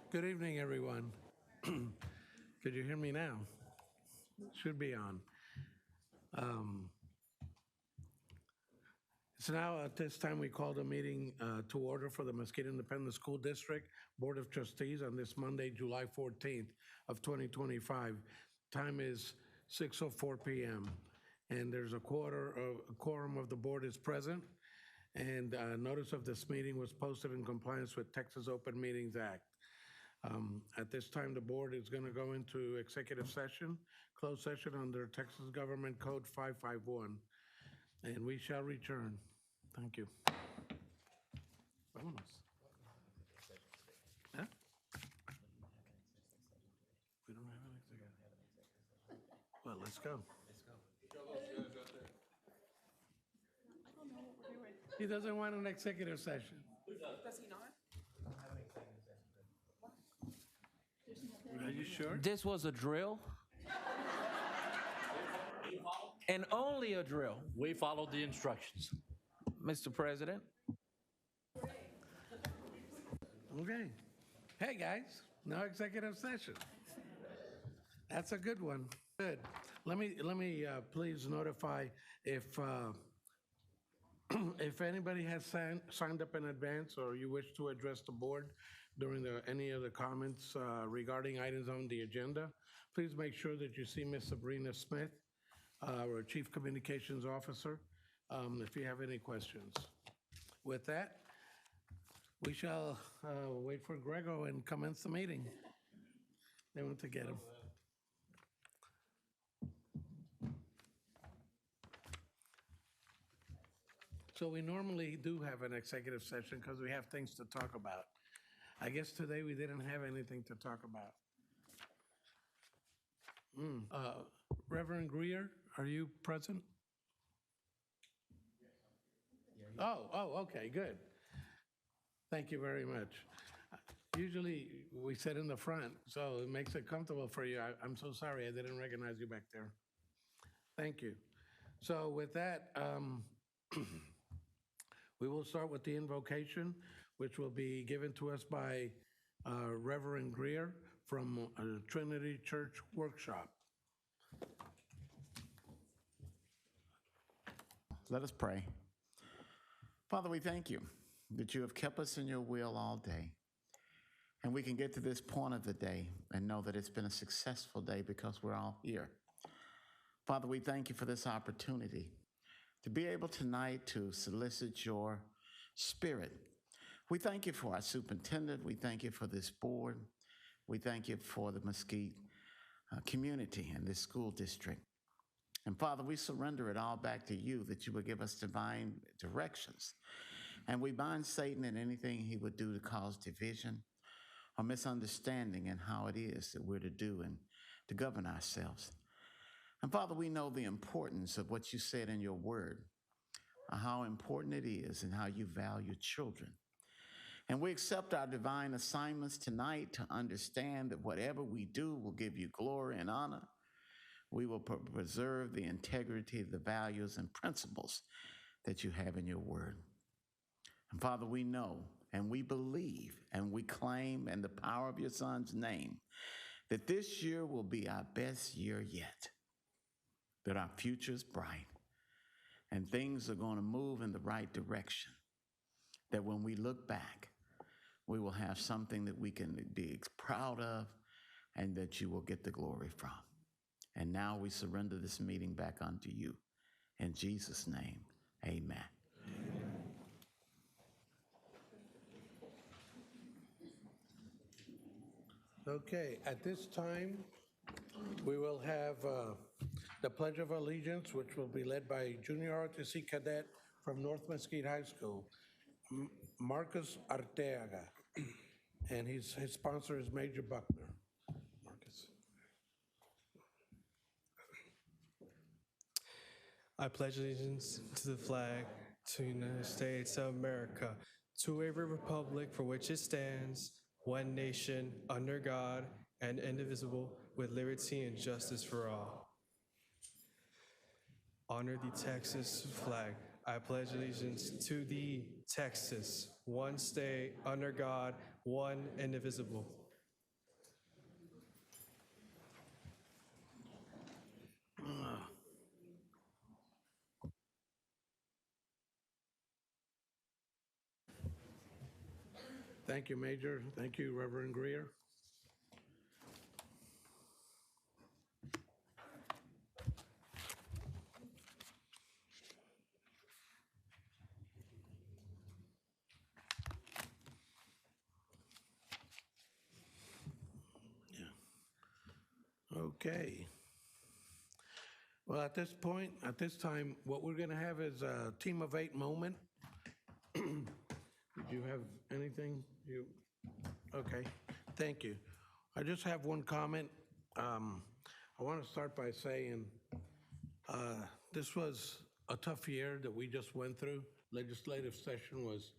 Good evening, everyone. Could you hear me now? Should be on. It's now at this time we call the meeting to order for the Mesquite Independent School District Board of Trustees on this Monday, July 14th of 2025. Time is 6:04 p.m. and there's a quorum of the board is present. And notice of this meeting was posted in compliance with Texas Open Meetings Act. At this time, the board is going to go into executive session, closed session under Texas Government Code 551, and we shall return. Thank you. Vámonos. Huh? We don't have an executive. Well, let's go. He doesn't want an executive session. Does he not? Are you sure? This was a drill. And only a drill, We followed the instructions. Mr. President. Okay. Hey, guys, no executive session. That's a good one. Good. Let me please notify if if anybody has signed up in advance or you wish to address the board during any of the comments regarding items on the agenda, please make sure that you see Ms. Sabrina Smith, our Chief Communications Officer, if you have any questions. With that, we shall wait for Grego and commence the meeting. They went to get him. So we normally do have an executive session because we have things to talk about. I guess today we didn't have anything to talk about. Reverend Greer, are you present? Oh, okay, good. Thank you very much. Usually we sit in the front, so it makes it comfortable for you. I'm so sorry, I didn't recognize you back there. Thank you. So with that, we will start with the invocation, which will be given to us by Reverend Greer from Trinity Church Workshop. Let us pray. Father, we thank you that you have kept us in your will all day. And we can get to this point of the day and know that it's been a successful day because we're all here. Father, we thank you for this opportunity to be able tonight to solicit your spirit. We thank you for our superintendent. We thank you for this board. We thank you for the Mesquite community and this school district. And Father, we surrender it all back to you that you would give us divine directions. And we bind Satan and anything he would do to cause division or misunderstanding in how it is that we're to do and to govern ourselves. And Father, we know the importance of what you said in your word, how important it is and how you value children. And we accept our divine assignments tonight to understand that whatever we do will give you glory and honor. We will preserve the integrity, the values, and principles that you have in your word. And Father, we know and we believe and we claim in the power of your Son's name that this year will be our best year yet, that our future is bright and things are going to move in the right direction, that when we look back, we will have something that we can be proud of and that you will get the glory from. And now we surrender this meeting back unto you. In Jesus' name, amen. Okay, at this time, we will have the Pledge of Allegiance, which will be led by Junior ROTC Cadet from North Mesquite High School, Marcus Arteaga, and his sponsor is Major Buckner. Marcus. I pledge allegiance to the flag, to the United States of America, to a republic for which it stands, one nation, under God, and indivisible, with liberty and justice for all. Honor the Texas flag. I pledge allegiance to the Texas, one state, under God, one indivisible, Thank you, Major. Thank you, Reverend Greer. Okay. Well, at this point, at this time, what we're going to have is a team of 8 moment. Did you have anything? Okay, thank you. I just have one comment. I want to start by saying this was a tough year that we just went through. Legislative session was,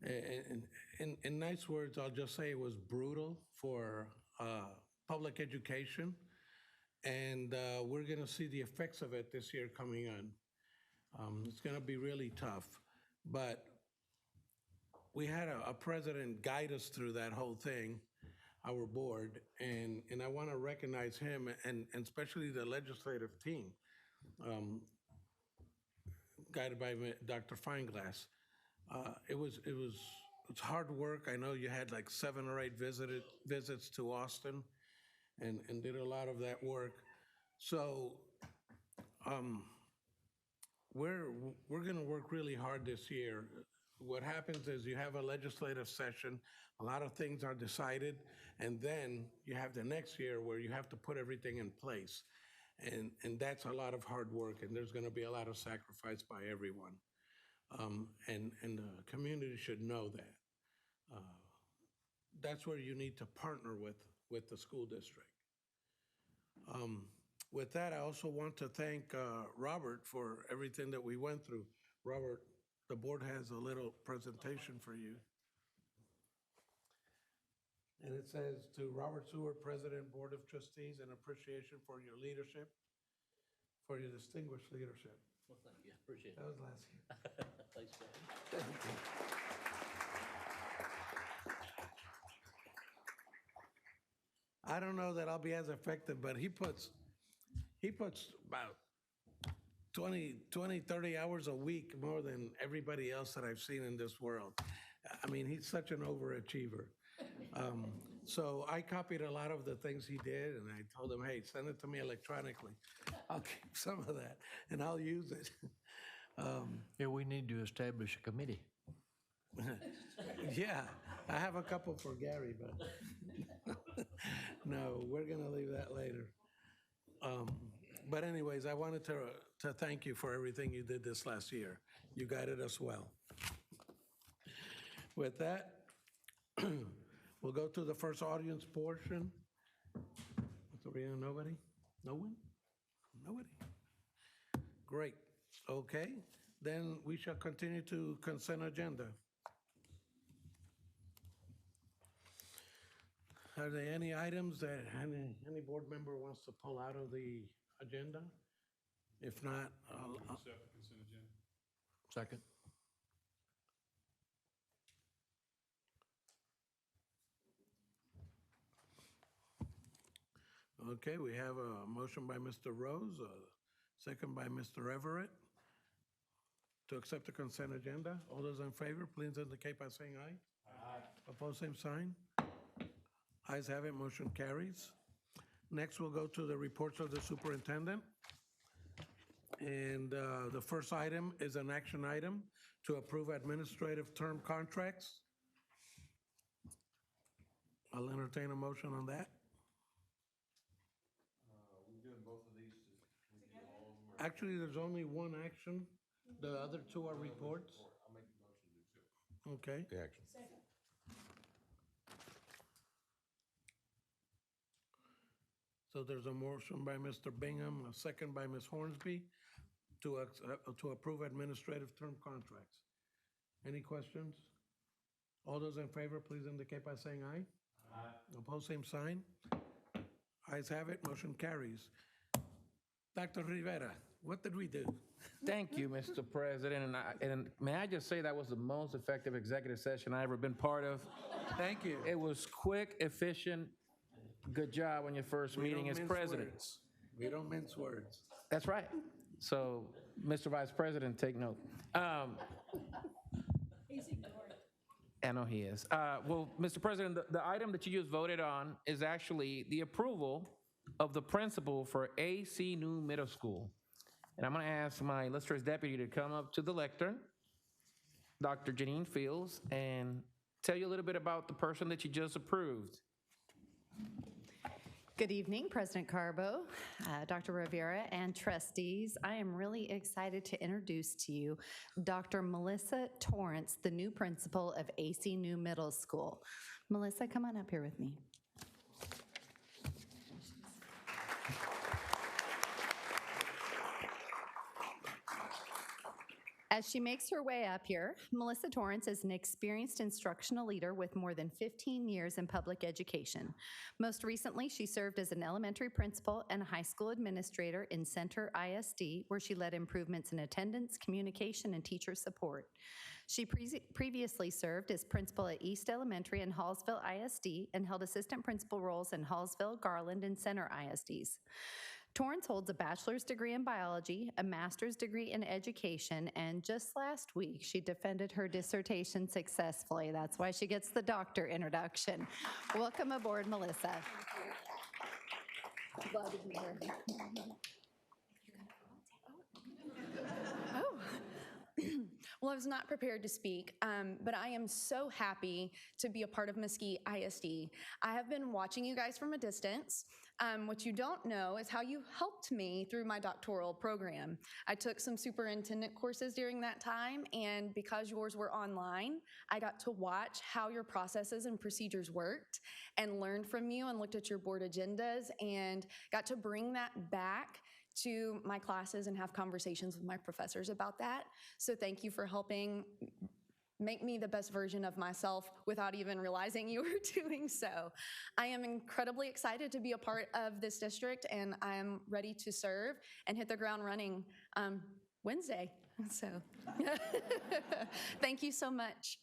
in nice words, I'll just say it was brutal for public education. And we're going to see the effects of it this year coming on. It's going to be really tough. But we had a president guide us through that whole thing, our board, and I want to recognize him and especially the legislative team, guided by Dr. Feinglass. It's hard work. I know you had like 7 or 8 visits to Austin and did a lot of that work. So we're going to work really hard this year. What happens is you have a legislative session, a lot of things are decided, and then you have the next year where you have to put everything in place. And that's a lot of hard work, and there's going to be a lot of sacrifice by everyone. And the community should know that. That's where you need to partner with the school district. With that, I also want to thank Robert for everything that we went through. Robert, the board has a little presentation for you. And it says, to Robert Seward, President, Board of Trustees, in appreciation for your leadership, for your distinguished leadership. Well, thank you. Appreciate it. That was last year. Thanks, man. Thank you. I don't know that I'll be as effective, but he puts about 20, 30 hours a week more than everybody else that I've seen in this world. I mean, he's such an overachiever. So I copied a lot of the things he did, and I told him, hey, send it to me electronically. I'll keep some of that, and I'll use it. Yeah, we need to establish a committee. Yeah, I have a couple for Gary, but no, we're going to leave that later. But anyways, I wanted to thank you for everything you did this last year. You guided us well. With that, we'll go to the first audience portion. Nobody? No one? Nobody? Great. Okay. Then we shall continue to consent agenda. Are there any items that any board member wants to pull out of the agenda? If not, Accept the consent agenda. Second. okay, we have a motion by Mr. Rose, a second by Mr. Everett to accept the consent agenda. All those in favor, please indicate by saying aye. Aye. Opposed, same sign. Ayes have it, motion carries. Next, we'll go to the reports of the superintendent. And the first item is an action item to approve administrative term contracts. I'll entertain a motion on that. We're doing both of these. We do all of them, or Actually, there's only one action. The other 2 are reports. I'll make the motion to accept. Okay. The action. So there's a motion by Mr. Bingham, a second by Ms. Hornsby to approve administrative term contracts. Any questions? All those in favor, please indicate by saying aye. Aye. Opposed, same sign. Ayes have it, motion carries. Dr. Rivera, what did we do? Thank you, Mr. President. And may I just say that was the most effective executive session I ever been part of. Thank you. It was quick, efficient. Good job on your first meeting as president. We don't mince words. That's right. So, Mr. Vice President, take note. I know he is. Well, Mr. President, the item that you just voted on is actually the approval of the principal for AC New Middle School. And I'm going to ask my illustrious deputy to come up to the lectern, Dr. Janine Fields, and tell you a little bit about the person that you just approved. Good evening, President Carbo, Dr. Rivera, and trustees. I am really excited to introduce to you Dr. Melissa Torrance, the new principal of AC New Middle School. Melissa, come on up here with me. As she makes her way up here, Melissa Torrance is an experienced instructional leader with more than 15 years in public education. Most recently, she served as an elementary principal and high school administrator in Center ISD, where she led improvements in attendance, communication, and teacher support. She previously served as principal at East Elementary and Hallsville ISD and held assistant principal roles in Hallsville, Garland, and Center ISDs. Torrance holds a bachelor's degree in biology, a master's degree in education, and just last week she defended her dissertation successfully. That's why she gets the doctor introduction. Welcome aboard, Melissa. Glad to be here. Well, I was not prepared to speak, but I am so happy to be a part of Mesquite ISD. I have been watching you guys from a distance. What you don't know is how you helped me through my doctoral program. I took some superintendent courses during that time, and because yours were online, I got to watch how your processes and procedures worked and learned from you and looked at your board agendas and got to bring that back to my classes and have conversations with my professors about that. So thank you for helping make me the best version of myself without even realizing you were doing so. I am incredibly excited to be a part of this district, and I'm ready to serve and hit the ground running Wednesday. So thank you so much.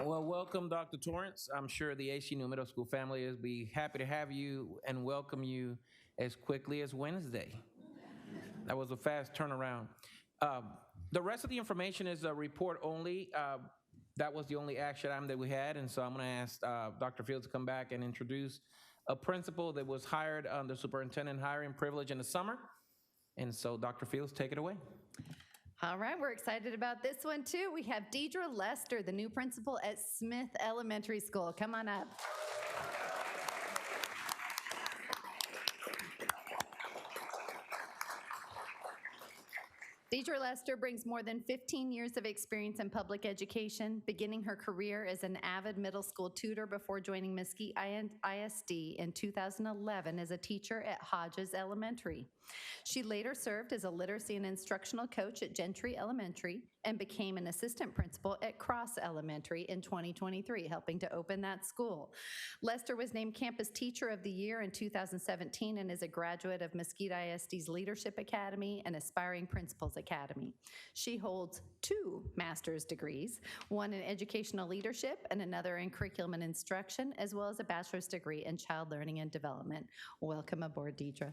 Well, welcome, Dr. Torrance. I'm sure the AC New Middle School family will be happy to have you and welcome you as quickly as Wednesday. That was a fast turnaround. The rest of the information is a report only. That was the only action item that we had, and so I'm going to ask Dr. Fields to come back and introduce a principal that was hired under superintendent hiring privilege in the summer. And so, Dr. Fields, take it away. All right, we're excited about this one too. We have Deidre Lester, the new principal at Smith Elementary School. Come on up. Deidre Lester brings more than 15 years of experience in public education, beginning her career as an avid middle school tutor before joining Mesquite ISD in 2011 as a teacher at Hodges Elementary. She later served as a literacy and instructional coach at Gentry Elementary and became an assistant principal at Cross Elementary in 2023, helping to open that school. Lester was named Campus Teacher of the Year in 2017 and is a graduate of Mesquite ISD's Leadership Academy and Aspiring Principals Academy. She holds 2 master's degrees, one in educational leadership and another in curriculum and instruction, as well as a bachelor's degree in child learning and development. Welcome aboard, Deidre.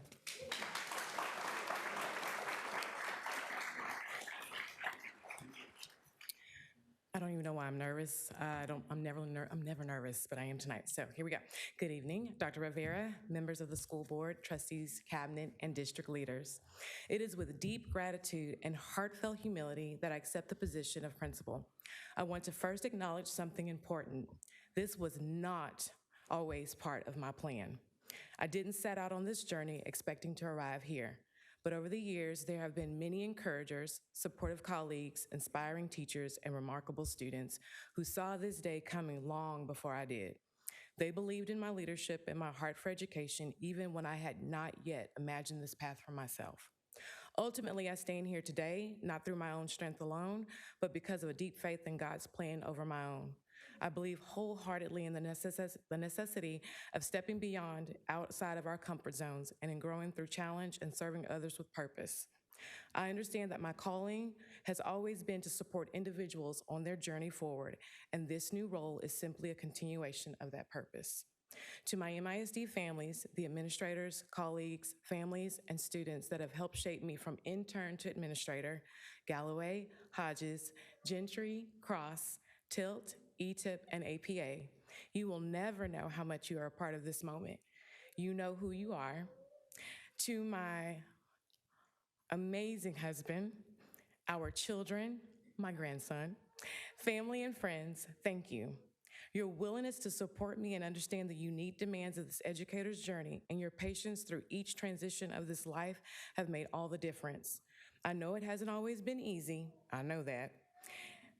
I don't even know why I'm nervous. I'm never nervous, but I am tonight. So here we go. Good evening, Dr. Rivera, members of the school board, trustees, cabinet, and district leaders. It is with deep gratitude and heartfelt humility that I accept the position of principal. I want to first acknowledge something important. This was not always part of my plan. I didn't set out on this journey expecting to arrive here. But over the years, there have been many encouragers, supportive colleagues, inspiring teachers, and remarkable students who saw this day coming long before I did. They believed in my leadership and my heart for education, even when I had not yet imagined this path for myself. Ultimately, I stand here today, not through my own strength alone, but because of a deep faith in God's plan over my own. I believe wholeheartedly in the necessity of stepping beyond outside of our comfort zones and in growing through challenge and serving others with purpose. I understand that my calling has always been to support individuals on their journey forward, and this new role is simply a continuation of that purpose. To my MISD families, the administrators, colleagues, families, and students that have helped shape me from intern to administrator, Galloway, Hodges, Gentry, Cross, Tilt, ETIP, and APA, you will never know how much you are a part of this moment. You know who you are. To my amazing husband, our children, my grandson, family and friends, thank you. Your willingness to support me and understand the unique demands of this educator's journey and your patience through each transition of this life have made all the difference. I know it hasn't always been easy, I know that.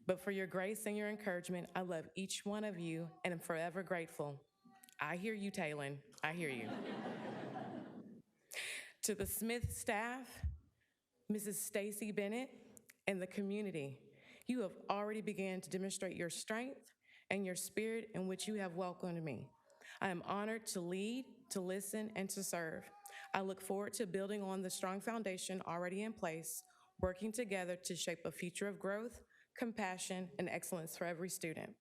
But for your grace and your encouragement, I love each one of you and am forever grateful. I hear you, Talon, I hear you. To the Smith staff, Mrs. Stacy Bennett, and the community, you have already begun to demonstrate your strength and your spirit in which you have welcomed me. I am honored to lead, to listen, and to serve. I look forward to building on the strong foundation already in place, working together to shape a future of growth, compassion, and excellence for every student.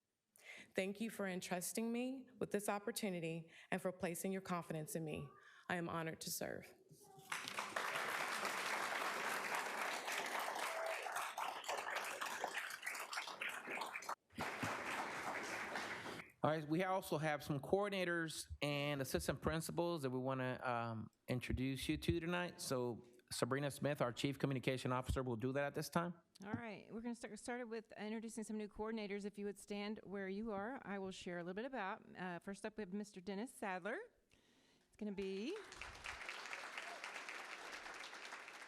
Thank you for entrusting me with this opportunity and for placing your confidence in me. I am honored to serve. All right, we also have some coordinators and assistant principals that we want to introduce you to tonight. So Sabrina Smith, our Chief Communication Officer, will do that at this time. All right, we're going to get started with introducing some new coordinators. If you would stand where you are, I will share a little bit about. First up, we have Mr. Dennis Sadler. It's going to be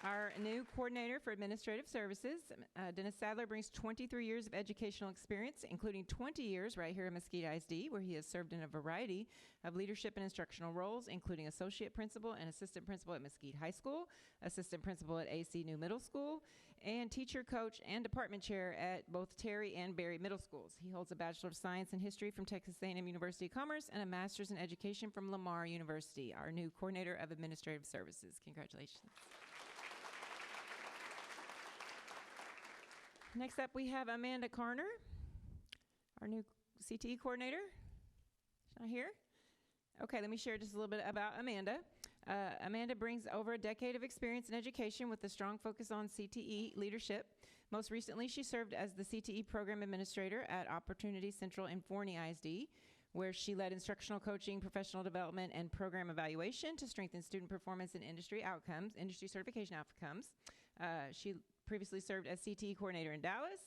our new coordinator for administrative services. Dennis Sadler brings 23 years of educational experience, including 20 years right here at Mesquite ISD, where he has served in a variety of leadership and instructional roles, including associate principal and assistant principal at Mesquite High School, assistant principal at AC New Middle School, and teacher, coach, and department chair at both Terry and Berry Middle Schools. He holds a Bachelor of Science in History from Texas A&M University of Commerce and a Master's in Education from Lamar University, our new coordinator of administrative services. Congratulations. Next up, we have Amanda Carner, our new CTE coordinator. She's not here? Okay, let me share just a little bit about Amanda. Amanda brings over a decade of experience in education with a strong focus on CTE leadership. Most recently, she served as the CTE program administrator at Opportunity Central in Forney ISD, where she led instructional coaching, professional development, and program evaluation to strengthen student performance and industry certification outcomes. She previously served as CTE coordinator in Dallas,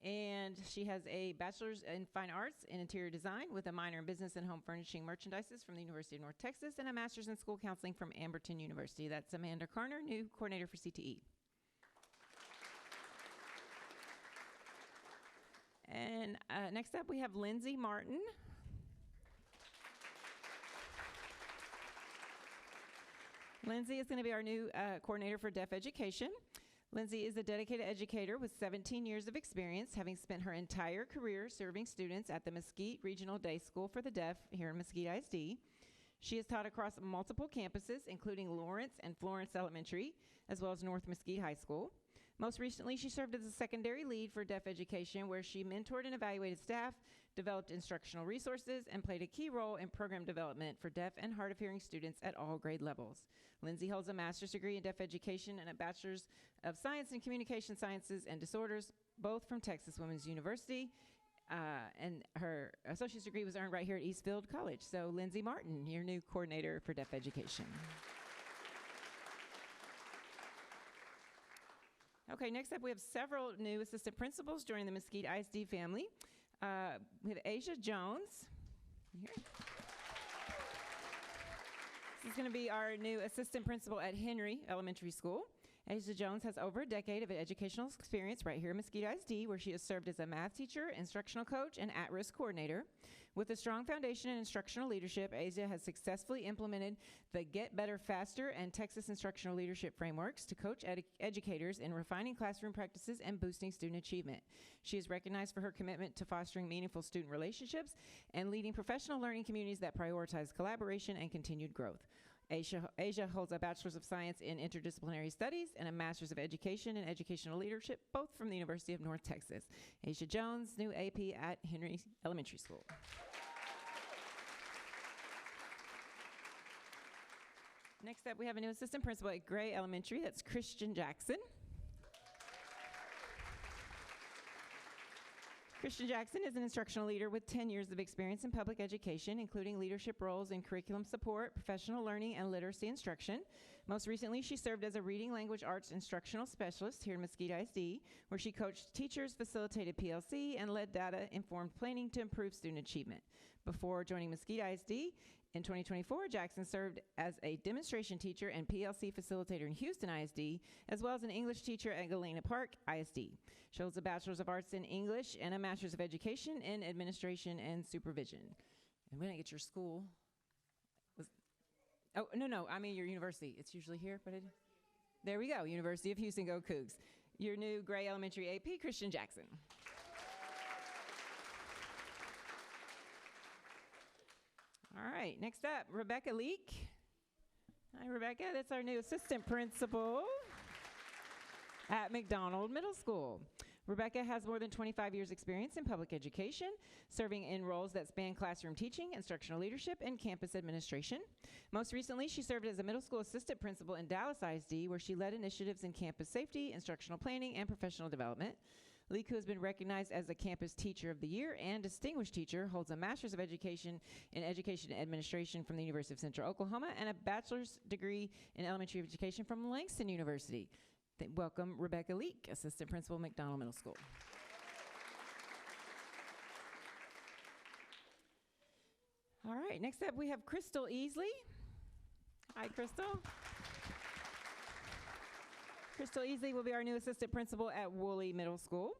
and she has a bachelor's in fine arts in interior design with a minor in business and home furnishing merchandises from the University of North Texas and a master's in school counseling from Amberton University. That's Amanda Carner, new coordinator for CTE. And next up, we have Lindsay Martin. Lindsay is going to be our new coordinator for deaf education. Lindsay is a dedicated educator with 17 years of experience, having spent her entire career serving students at the Mesquite Regional Day School for the Deaf here in Mesquite ISD. She has taught across multiple campuses, including Lawrence and Florence Elementary, as well as North Mesquite High School. Most recently, she served as a secondary lead for deaf education, where she mentored and evaluated staff, developed instructional resources, and played a key role in program development for deaf and hard of hearing students at all grade levels. Lindsay holds a master's degree in deaf education and a bachelor's of science in communication sciences and disorders, both from Texas Women's University, and her associate's degree was earned right here at Eastfield College. So Lindsay Martin, your new coordinator for deaf education. Okay, next up we have several new assistant principals joining the Mesquite ISD family. We have Asia Jones. Here. This is going to be our new assistant principal at Henry Elementary School. Asia Jones has over a decade of educational experience right here at Mesquite ISD, where she has served as a math teacher, instructional coach, and at-risk coordinator. With a strong foundation in instructional leadership, Asia has successfully implemented the Get Better Faster and Texas Instructional Leadership Frameworks to coach educators in refining classroom practices and boosting student achievement. She is recognized for her commitment to fostering meaningful student relationships and leading professional learning communities that prioritize collaboration and continued growth. Asia holds a Bachelor's of Science in Interdisciplinary Studies and a Master's of Education in Educational Leadership, both from the University of North Texas. Asia Jones, new AP at Henry Elementary School. Next up, we have a new assistant principal at Gray Elementary. That's Christian Jackson. Christian Jackson is an instructional leader with 10 years of experience in public education, including leadership roles in curriculum support, professional learning, and literacy instruction. Most recently, she served as a reading language arts instructional specialist here in Mesquite ISD, where she coached teachers, facilitated PLC, and led data-informed planning to improve student achievement. Before joining Mesquite ISD, in 2024, Jackson served as a demonstration teacher and PLC facilitator in Houston ISD, as well as an English teacher at Galena Park ISD. She holds a Bachelor's of Arts in English and a Master's of Education in Administration and Supervision. And we didn't get your school. No, I mean your university. It's usually here, but there we go, University of Houston, go Cougs. Your new Gray Elementary AP, Christian Jackson. All right, next up, Rebecca Leak. Hi, Rebecca. That's our new assistant principal at McDonald Middle School. Rebecca has more than 25 years experience in public education, serving in roles that span classroom teaching, instructional leadership, and campus administration. Most recently, she served as a middle school assistant principal in Dallas ISD, where she led initiatives in campus safety, instructional planning, and professional development. Leak, who has been recognized as a Campus Teacher of the Year and Distinguished Teacher, holds a Master's of Education in Education Administration from the University of Central Oklahoma and a bachelor's degree in elementary education from Langston University. Welcome, Rebecca Leak, Assistant Principal, McDonald Middle School. All right, next up we have Crystal Easley. Hi, Crystal. Crystal Easley will be our new assistant principal at Woolley Middle School.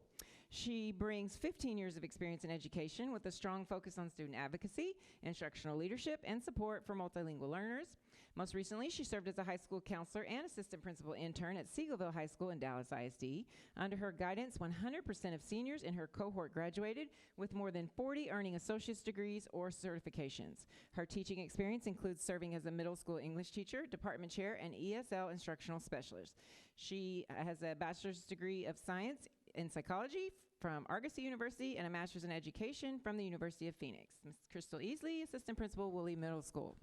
She brings 15 years of experience in education with a strong focus on student advocacy, instructional leadership, and support for multilingual learners. Most recently, she served as a high school counselor and assistant principal intern at Seagoville High School in Dallas ISD. Under her guidance, 100% of seniors in her cohort graduated, with more than 40 earning associate's degrees or certifications. Her teaching experience includes serving as a middle school English teacher, department chair, and ESL instructional specialist. She has a bachelor's degree of science in psychology from Argosy University and a master's in education from the University of Phoenix. Ms. Crystal Easley, assistant principal, Woolley Middle School.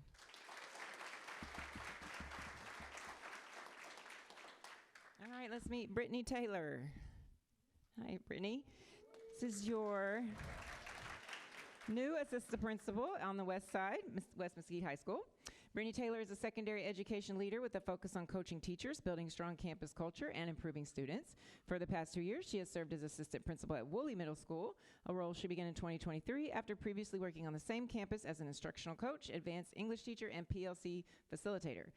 All right, let's meet Brittany Taylor. Hi, Brittany. This is your new assistant principal on the west side, West Mesquite High School. Brittany Taylor is a secondary education leader with a focus on coaching teachers, building strong campus culture, and improving students. For the past 2 years, she has served as assistant principal at Woolley Middle School, a role she began in 2023 after previously working on the same campus as an instructional coach, advanced English teacher, and PLC facilitator.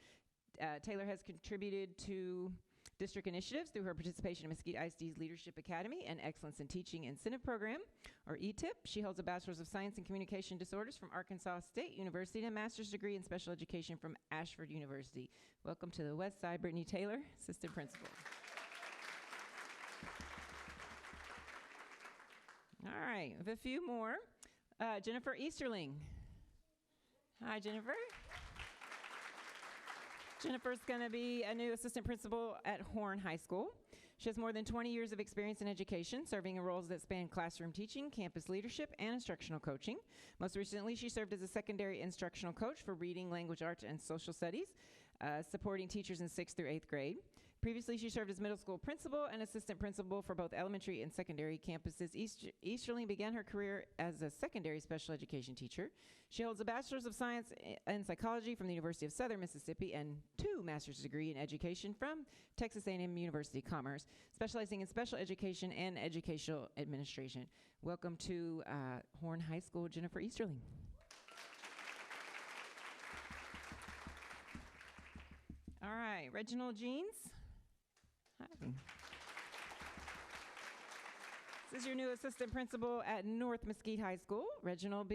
Taylor has contributed to district initiatives through her participation in Mesquite ISD's Leadership Academy and Excellence in Teaching Incentive Program, or ETIP. She holds a Bachelor's of Science in Communication Disorders from Arkansas State University and a Master's degree in Special Education from Ashford University. Welcome to the West Side, Brittany Taylor, Assistant Principal. All right, we have a few more. Jennifer Easterling. Hi, Jennifer. Jennifer's going to be a new assistant principal at Horn High School. She has more than 20 years of experience in education, serving in roles that span classroom teaching, campus leadership, and instructional coaching. Most recently, she served as a secondary instructional coach for reading, language arts, and social studies, supporting teachers in 6th through 8th grade. Previously, she served as middle school principal and assistant principal for both elementary and secondary campuses. Easterling began her career as a secondary special education teacher. She holds a Bachelor's of Science in Psychology from the University of Southern Mississippi and 2 master's degree in education from Texas A&M University Commerce, specializing in special education and educational administration. Welcome to Horn High School, Jennifer Easterling. All right, Reginald Jeans. Hi. This is your new assistant principal at North Mesquite High School. Reginald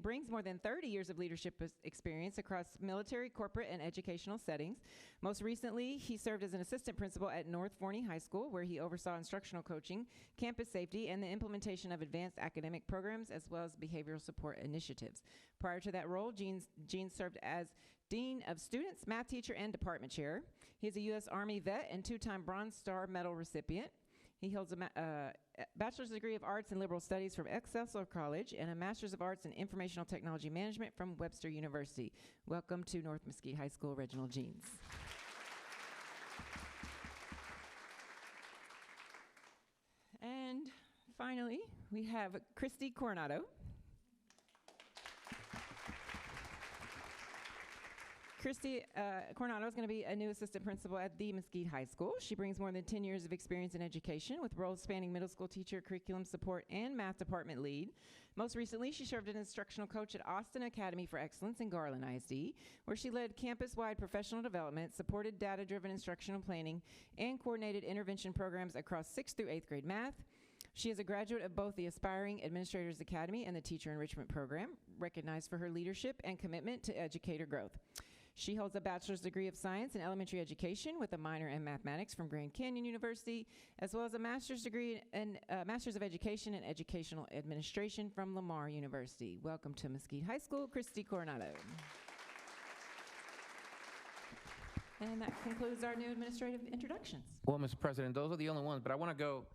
brings more than 30 years of leadership experience across military, corporate, and educational settings. Most recently, he served as an assistant principal at North Forney High School, where he oversaw instructional coaching, campus safety, and the implementation of advanced academic programs, as well as behavioral support initiatives. Prior to that role, Jean served as Dean of Students, math teacher, and department chair. He is a U.S. Army vet and 2-time Bronze Star Medal recipient. He holds a bachelor's degree of arts in liberal studies from Excelsior College and a master's of arts in informational technology management from Webster University. Welcome to North Mesquite High School, Reginald Jeans. And finally, we have Christy Coronado. Christy Coronado is going to be a new assistant principal at the Mesquite High School. She brings more than 10 years of experience in education with roles spanning middle school teacher, curriculum support, and math department lead. Most recently, she served as an instructional coach at Austin Academy for Excellence in Garland ISD, where she led campus-wide professional development, supported data-driven instructional planning, and coordinated intervention programs across 6th through 8th grade math. She is a graduate of both the Aspiring Administrators Academy and the Teacher Enrichment Program, recognized for her leadership and commitment to educator growth. She holds a bachelor's degree of science in elementary education with a minor in mathematics from Grand Canyon University, as well as a master's degree in Master's of Education in Educational Administration from Lamar University. Welcome to Mesquite High School, Christy Coronado. And that concludes our new administrative introductions. Well, Mr. President, those are the only ones, but I want to go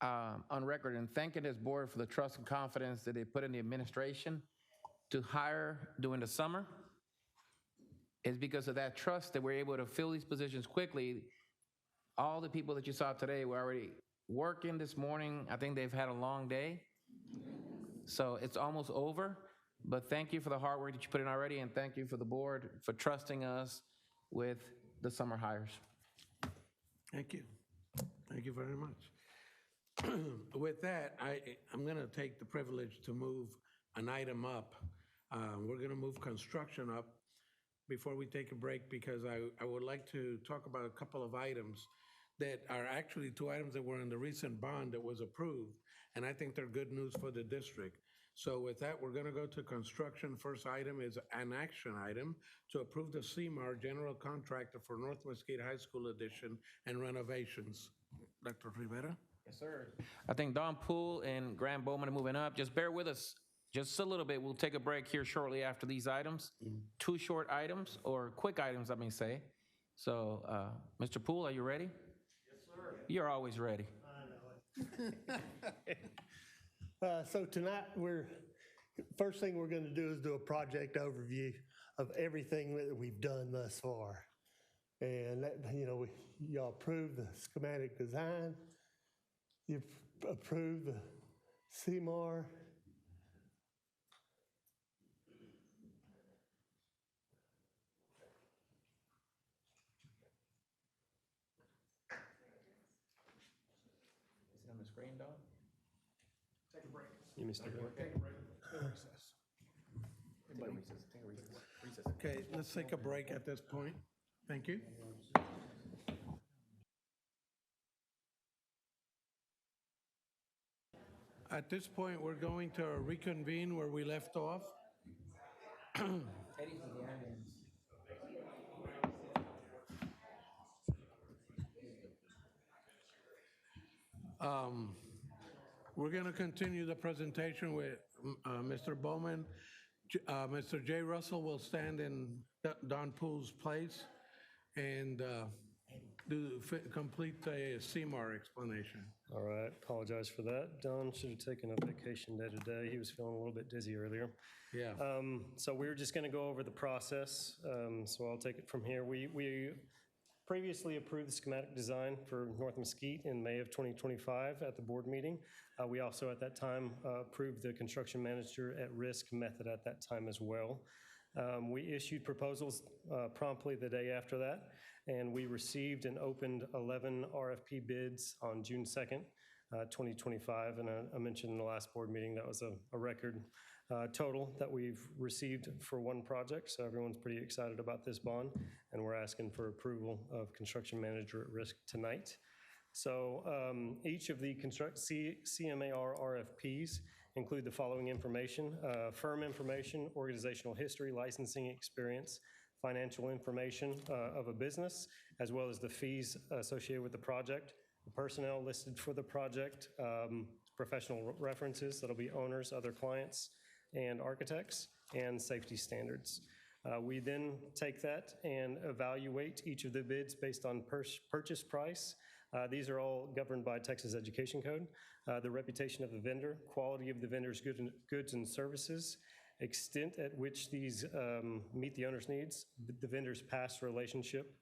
on record in thanking this board for the trust and confidence that they put in the administration to hire during the summer. It's because of that trust that we're able to fill these positions quickly. All the people that you saw today were already working this morning. I think they've had a long day. So it's almost over. But thank you for the hard work that you put in already, and thank you for the board for trusting us with the summer hires. Thank you. Thank you very much. With that, I'm going to take the privilege to move an item up. We're going to move construction up before we take a break, because I would like to talk about a couple of items that are actually two items that were in the recent bond that was approved, and I think they're good news for the district. So with that, we're going to go to construction. First item is an action item to approve the CMAR general contractor for North Mesquite High School addition and renovations. Dr. Rivera? Yes, sir. I think Don Poole and Graham Bowman are moving up. Just bear with us just a little bit. We'll take a break here shortly after these items. Two short items, or quick items, I may say. So, Mr. Poole, are you ready? Yes, sir. You're always ready. I know it. So tonight, first thing we're going to do is do a project overview of everything that we've done thus far. And that, y'all approved the schematic design. You've approved the CMAR. Screen, Don? Take a break. You missed it. Take a break. Take a recess. Recess. Okay, let's take a break at this point. Thank you. At this point, we're going to reconvene where we left off. We're going to continue the presentation with Mr. Bowman. Mr. Jay Russell will stand in Don Poole's place and complete the CMAR explanation. All right, apologize for that. Don should have taken a vacation day today. He was feeling a little bit dizzy earlier. Yeah. So we're just going to go over the process. So I'll take it from here. We previously approved the schematic design for North Mesquite in May of 2025 at the board meeting. We also at that time approved the construction manager at risk method at that time as well. We issued proposals promptly the day after that, and we received and opened 11 RFP bids on June 2nd, 2025. And I mentioned in the last board meeting that was a record total that we've received for one project. So everyone's pretty excited about this bond, and we're asking for approval of construction manager at risk tonight. So each of the CMAR RFPs include the following information: firm information, organizational history, licensing experience, financial information of a business, as well as the fees associated with the project, the personnel listed for the project, professional references, that'll be owners, other clients, and architects, and safety standards. We then take that and evaluate each of the bids based on purchase price, These are all governed by Texas Education Code. The reputation of the vendor, quality of the vendor's goods and services, extent at which these meet the owner's needs, the vendor's past relationship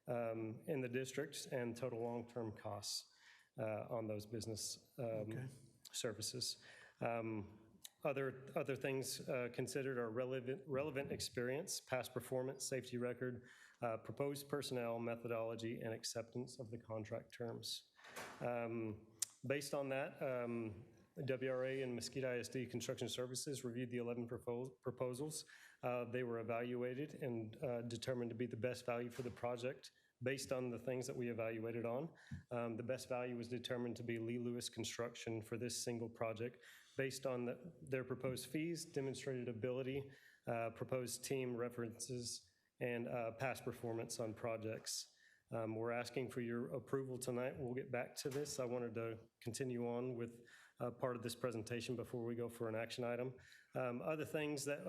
in the district, and total long-term costs on those business services. Other things considered are relevant experience, past performance, safety record, proposed personnel, methodology, and acceptance of the contract terms. Based on that, WRA and Mesquite ISD Construction Services reviewed the 11 proposals. They were evaluated and determined to be the best value for the project based on the things that we evaluated on. The best value was determined to be Lee Lewis Construction for this single project based on their proposed fees, demonstrated ability, proposed team references, and past performance on projects. We're asking for your approval tonight. We'll get back to this. I wanted to continue on with part of this presentation before we go for an action item. Other things that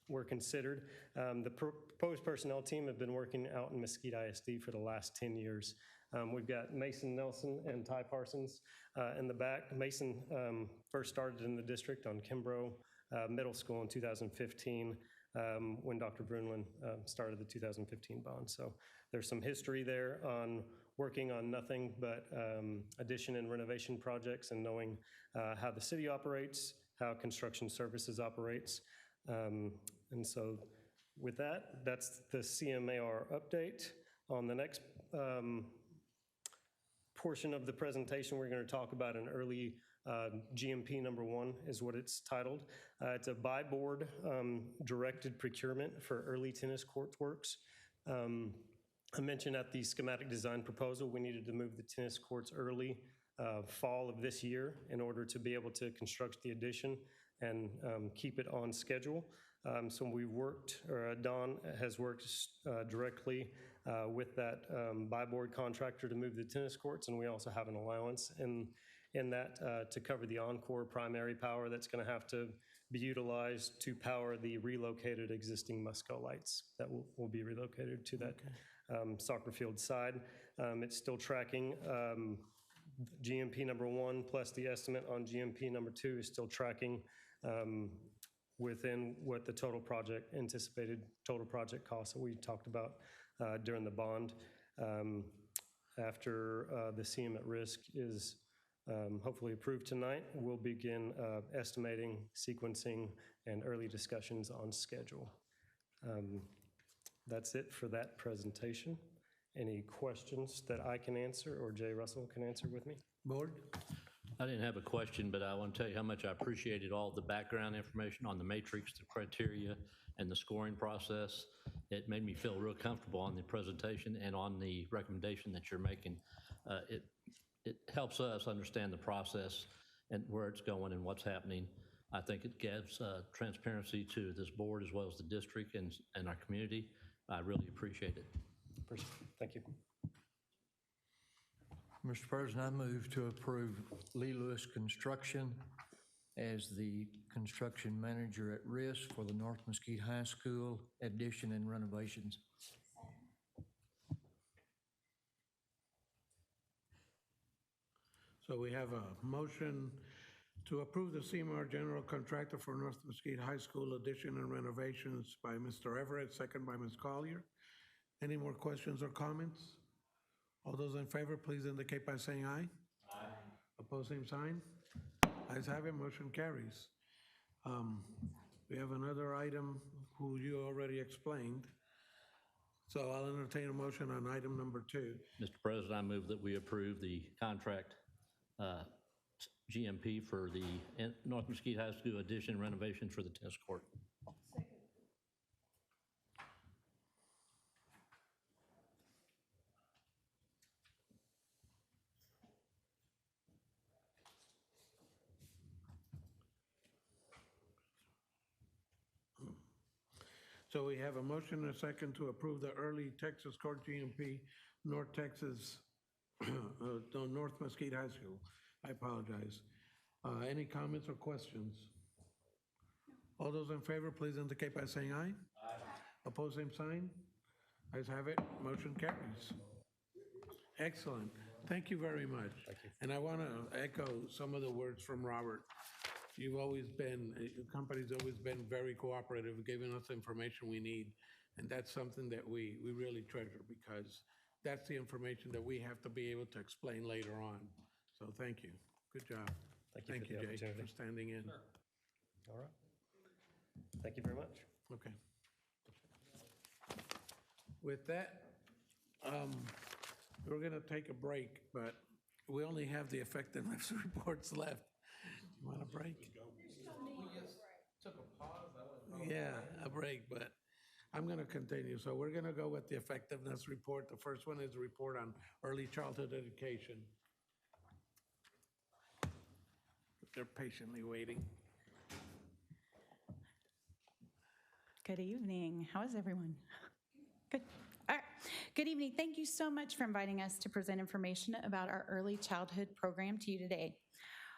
were considered, the proposed personnel team have been working out in Mesquite ISD for the last 10 years. We've got Mason Nelson and Ty Parsons in the back. Mason first started in the district on Kimbrough Middle School in 2015 when Dr. Brunlin started the 2015 bond. So there's some history there on working on nothing but addition and renovation projects and knowing how the city operates, how construction services operates. And so with that, that's the CMAR update. On the next portion of the presentation, we're going to talk about an early GMP number 1 is what it's titled. It's a by-board directed procurement for early tennis court works. I mentioned at the schematic design proposal, we needed to move the tennis courts early fall of this year in order to be able to construct the addition and keep it on schedule. So we worked, or Don has worked directly with that by-board contractor to move the tennis courts, and we also have an allowance in that to cover the Encore primary power that's going to have to be utilized to power the relocated existing Musco lights that will be relocated to that soccer field side. It's still tracking. GMP number 1 plus the estimate on GMP number 2 is still tracking within what the total project, anticipated total project costs that we talked about during the bond. After the CM at risk is hopefully approved tonight, we'll begin estimating, sequencing, and early discussions on schedule. That's it for that presentation. Any questions that I can answer or Jay Russell can answer with me? Board? I didn't have a question, but I want to tell you how much I appreciated all the background information on the matrix, the criteria, and the scoring process. It made me feel real comfortable on the presentation and on the recommendation that you're making. It helps us understand the process and where it's going and what's happening. I think it gives transparency to this board as well as the district and our community. I really appreciate it. Thank you. Mr. President, I move to approve Lee Lewis Construction as the construction manager at risk for the North Mesquite High School addition and renovations. So we have a motion to approve the CMR general contractor for North Mesquite High School addition and renovations by Mr. Everett, second by Ms. Collier. Any more questions or comments? All those in favor, please indicate by saying aye. Aye. Opposed, same sign. Ayes have it, motion carries. We have another item who you already explained. So I'll entertain a motion on item number 2. Mr. President, I move that we approve the contract GMP for the North Mesquite High School addition renovation for the tennis court. So we have a motion and a second to approve the early Texas Court GMP North Mesquite High School. I apologize. Any comments or questions? All those in favor, please indicate by saying aye. Aye. Opposed, same sign. Ayes have it, motion carries. Excellent. Thank you very much. And I want to echo some of the words from Robert. You've always been, your company's always been very cooperative, giving us the information we need. And that's something that we really treasure, because that's the information that we have to be able to explain later on. So thank you. Good job. Thank you for the Jay, opportunity. for standing in. All right. Thank you very much. Okay. With that, we're going to take a break, but we only have the effectiveness reports left. You want a break? Took a pause. Yeah, a break, but I'm going to continue. So we're going to go with the effectiveness report. The first one is a report on early childhood education. They're patiently waiting. Good evening. How is everyone? Good. All right. Good evening. Thank you so much for inviting us to present information about our early childhood program to you today.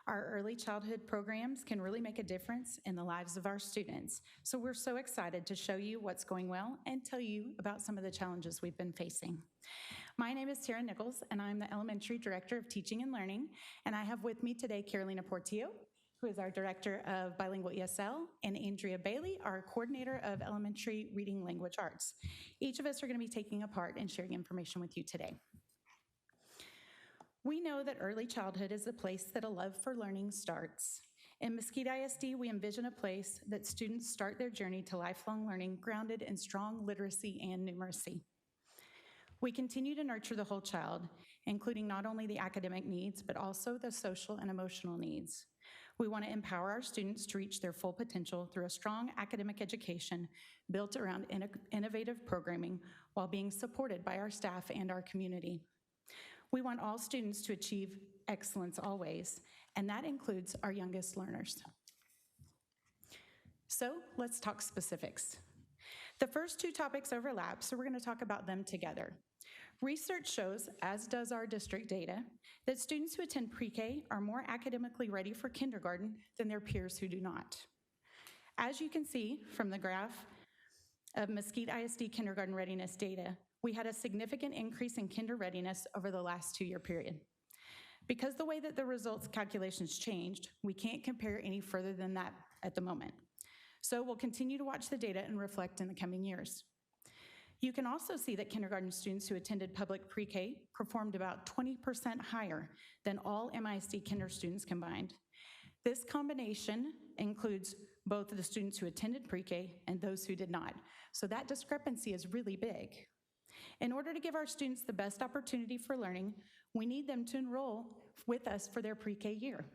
Our early childhood programs can really make a difference in the lives of our students. So we're so excited to show you what's going well and tell you about some of the challenges we've been facing. My name is Tara Nichols, and I'm the Elementary Director of Teaching and Learning, and I have with me today Carolina Portillo, who is our Director of Bilingual ESL, and Andrea Bailey, our Coordinator of Elementary Reading Language Arts. Each of us are going to be taking a part and sharing information with you today. We know that early childhood is the place that a love for learning starts. In Mesquite ISD, we envision a place that students start their journey to lifelong learning grounded in strong literacy and numeracy. We continue to nurture the whole child, including not only the academic needs, but also the social and emotional needs. We want to empower our students to reach their full potential through a strong academic education built around innovative programming while being supported by our staff and our community. We want all students to achieve excellence always, and that includes our youngest learners. So let's talk specifics. The first two topics overlap, so we're going to talk about them together. Research shows, as does our district data, that students who attend pre-K are more academically ready for kindergarten than their peers who do not. As you can see from the graph of Mesquite ISD kindergarten readiness data, we had a significant increase in kinder readiness over the last 2-year period. Because the way that the results calculations changed, we can't compare any further than that at the moment. So we'll continue to watch the data and reflect in the coming years. You can also see that kindergarten students who attended public pre-K performed about 20% higher than all MISD kinder students combined. This combination includes both the students who attended pre-K and those who did not. So that discrepancy is really big. In order to give our students the best opportunity for learning, we need them to enroll with us for their pre-K year.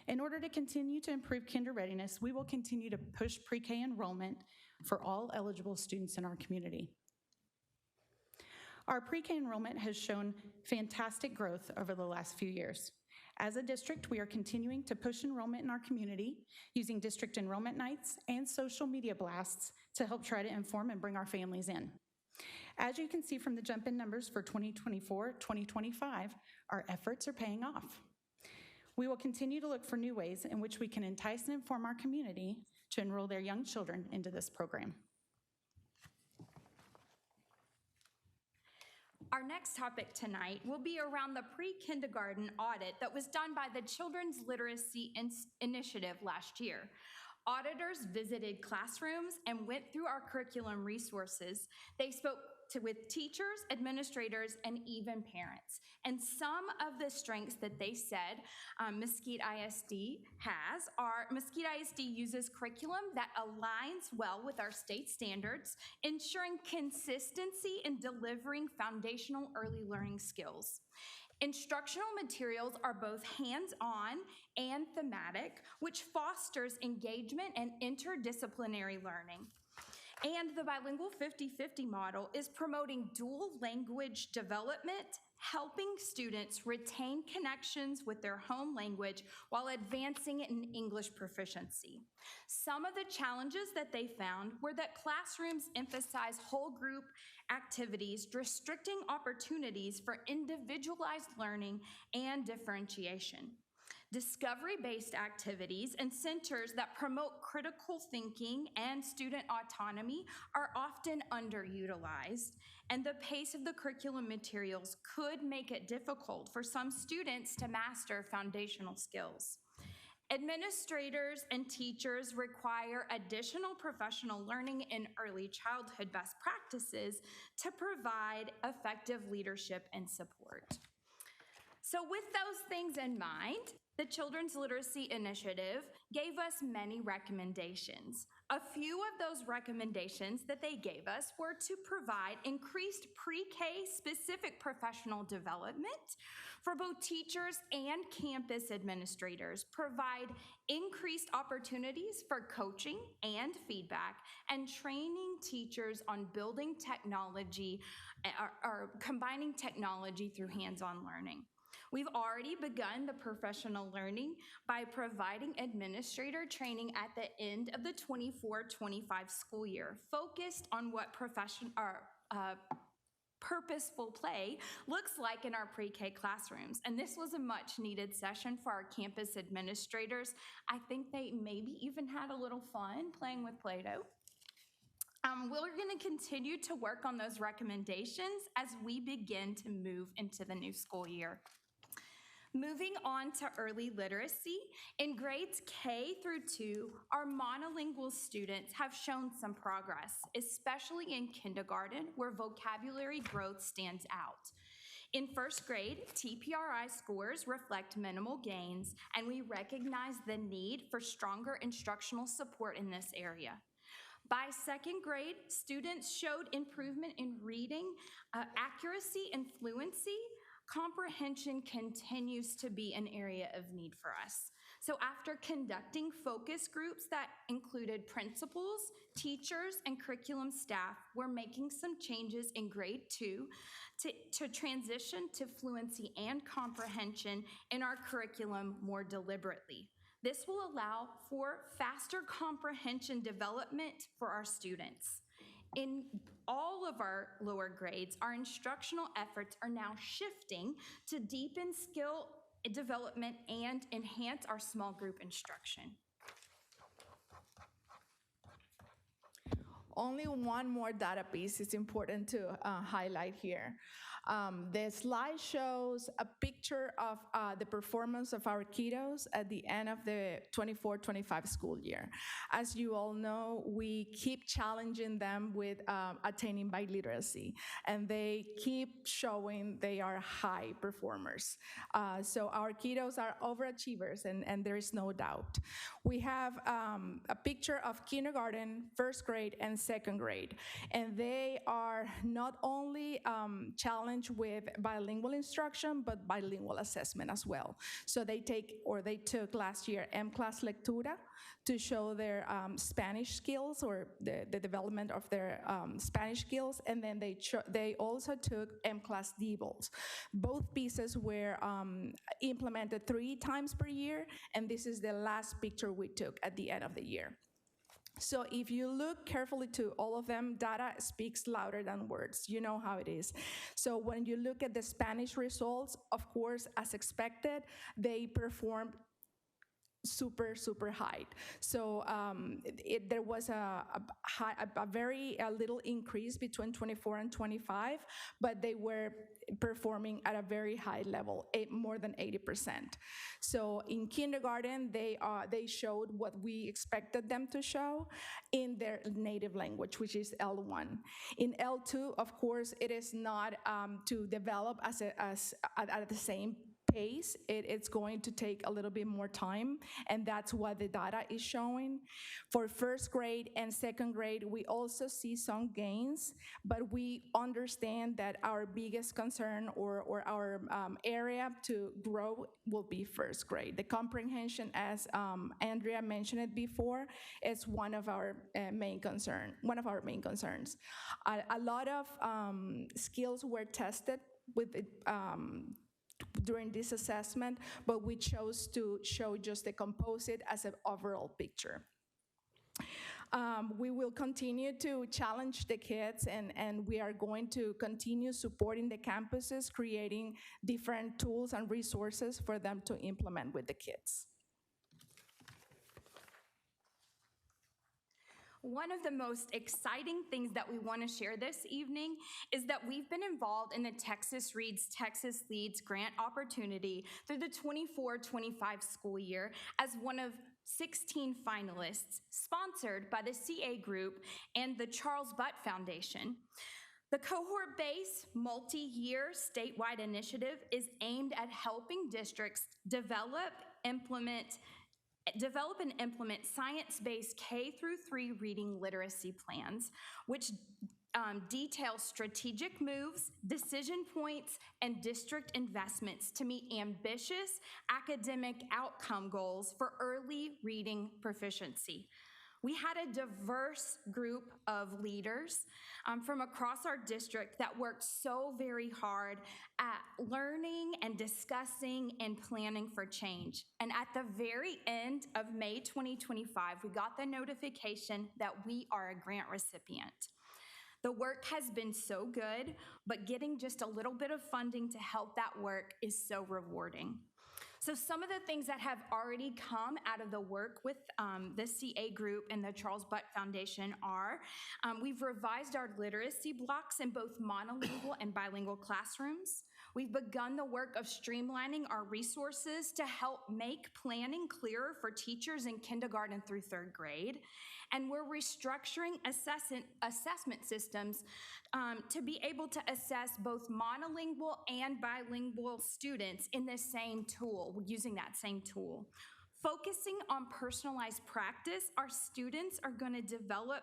In order to continue to improve kinder readiness, we will continue to push pre-K enrollment for all eligible students in our community. Our pre-K enrollment has shown fantastic growth over the last few years. As a district, we are continuing to push enrollment in our community using district enrollment nights and social media blasts to help try to inform and bring our families in. As you can see from the jump in numbers for 2024-2025, our efforts are paying off. We will continue to look for new ways in which we can entice and inform our community to enroll their young children into this program. Our next topic tonight will be around the pre-kindergarten audit that was done by the Children's Literacy Initiative last year. Auditors visited classrooms and went through our curriculum resources. They spoke with teachers, administrators, and even parents. And some of the strengths that they said Mesquite ISD has are Mesquite ISD uses curriculum that aligns well with our state standards, ensuring consistency in delivering foundational early learning skills. Instructional materials are both hands-on and thematic, which fosters engagement and interdisciplinary learning. And the bilingual 50-50 model is promoting dual language development, helping students retain connections with their home language while advancing in English proficiency. Some of the challenges that they found were that classrooms emphasize whole group activities, restricting opportunities for individualized learning and differentiation. Discovery-based activities and centers that promote critical thinking and student autonomy are often underutilized, and the pace of the curriculum materials could make it difficult for some students to master foundational skills. Administrators and teachers require additional professional learning in early childhood best practices to provide effective leadership and support. So with those things in mind, the Children's Literacy Initiative gave us many recommendations. A few of those recommendations that they gave us were to provide increased pre-K specific professional development for both teachers and campus administrators, provide increased opportunities for coaching and feedback, and training teachers on building technology or combining technology through hands-on learning. We've already begun the professional learning by providing administrator training at the end of the 24-25 school year, focused on what purposeful play looks like in our pre-K classrooms. And this was a much needed session for our campus administrators. I think they maybe even had a little fun playing with Play-Doh. We're going to continue to work on those recommendations as we begin to move into the new school year. Moving on to early literacy, in grades K through 2, our monolingual students have shown some progress, especially in kindergarten, where vocabulary growth stands out. In first grade, TPRI scores reflect minimal gains, and we recognize the need for stronger instructional support in this area. By second grade, students showed improvement in reading, accuracy, and fluency. Comprehension continues to be an area of need for us. So after conducting focus groups that included principals, teachers, and curriculum staff, we're making some changes in grade 2 to transition to fluency and comprehension in our curriculum more deliberately. This will allow for faster comprehension development for our students. In all of our lower grades, our instructional efforts are now shifting to deepen skill development and enhance our small group instruction. Only one more data piece is important to highlight here. The slide shows a picture of the performance of our kiddos at the end of the 24-25 school year. As you all know, we keep challenging them with attaining biliteracy, and they keep showing they are high performers. So our kiddos are overachievers, and there is no doubt. We have a picture of kindergarten, first grade, and second grade, and they are not only challenged with bilingual instruction, but bilingual assessment as well. So they took last year M-Class Lectura to show their Spanish skills, or the development of their Spanish skills, and then they also took M-Class DeVols. Both pieces were implemented 3 times per year, and this is the last picture we took at the end of the year. So if you look carefully to all of them, data speaks louder than words. You know how it is. So when you look at the Spanish results, of course, as expected, they performed super high. So there was a very little increase between 24 and 25, but they were performing at a very high level, more than 80%. So in kindergarten, they showed what we expected them to show in their native language, which is L1. In L2, of course, it is not to develop at the same pace. It's going to take a little bit more time, and that's what the data is showing. For first grade and second grade, we also see some gains, but we understand that our biggest concern or our area to grow will be first grade. The comprehension, as Andrea mentioned it before, is one of our main concerns. A lot of skills were tested with during this assessment, but we chose to show just the composite as an overall picture. We will continue to challenge the kids, and we are going to continue supporting the campuses, creating different tools and resources for them to implement with the kids. One of the most exciting things that we want to share this evening is that we've been involved in the Texas Reads, Texas Leads grant opportunity through the 24-25 school year as one of 16 finalists sponsored by the CA Group and the Charles Butt Foundation. The cohort-based, multi-year statewide initiative is aimed at helping districts develop and implement science-based K-3 reading literacy plans, which detail strategic moves, decision points, and district investments to meet ambitious academic outcome goals for early reading proficiency. We had a diverse group of leaders from across our district that worked so very hard at learning and discussing and planning for change. And at the very end of May 2025, we got the notification that we are a grant recipient. The work has been so good, but getting just a little bit of funding to help that work is so rewarding. So some of the things that have already come out of the work with the CA Group and the Charles Butt Foundation are, we've revised our literacy blocks in both monolingual and bilingual classrooms. We've begun the work of streamlining our resources to help make planning clearer for teachers in kindergarten through 3rd grade. And we're restructuring assessment systems to be able to assess both monolingual and bilingual students in the same tool, using that same tool. Focusing on personalized practice, our students are going to develop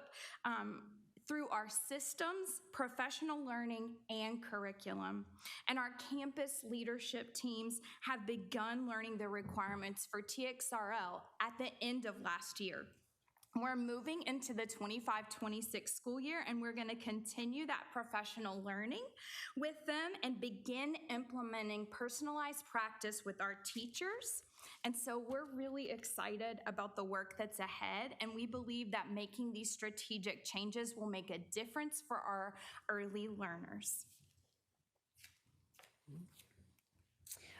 through our systems, professional learning, and curriculum. And our campus leadership teams have begun learning the requirements for TXRL at the end of last year. We're moving into the 25-26 school year, and we're going to continue that professional learning with them and begin implementing personalized practice with our teachers. And so we're really excited about the work that's ahead, and we believe that making these strategic changes will make a difference for our early learners.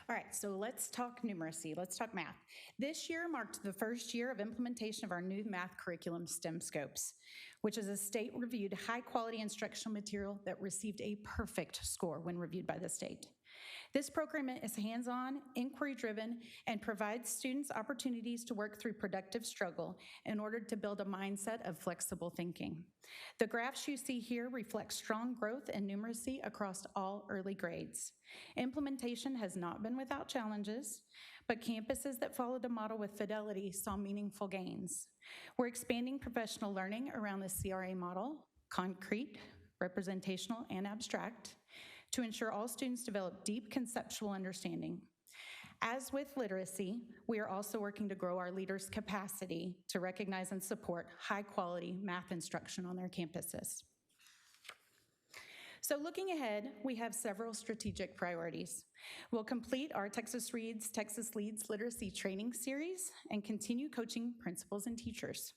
All right, so let's talk numeracy. Let's talk math. This year marked the first year of implementation of our new math curriculum, STEM Scopes, which is a state-reviewed, high-quality instructional material that received a perfect score when reviewed by the state. This program is hands-on, inquiry-driven, and provides students opportunities to work through productive struggle in order to build a mindset of flexible thinking. The graphs you see here reflect strong growth in numeracy across all early grades. Implementation has not been without challenges, but campuses that followed the model with fidelity saw meaningful gains. We're expanding professional learning around the CRA model, concrete, representational, and abstract, to ensure all students develop deep conceptual understanding. As with literacy, we are also working to grow our leaders' capacity to recognize and support high-quality math instruction on their campuses. So looking ahead, we have several strategic priorities. We'll complete our Texas Reads, Texas Leads literacy training series and continue coaching principals and teachers.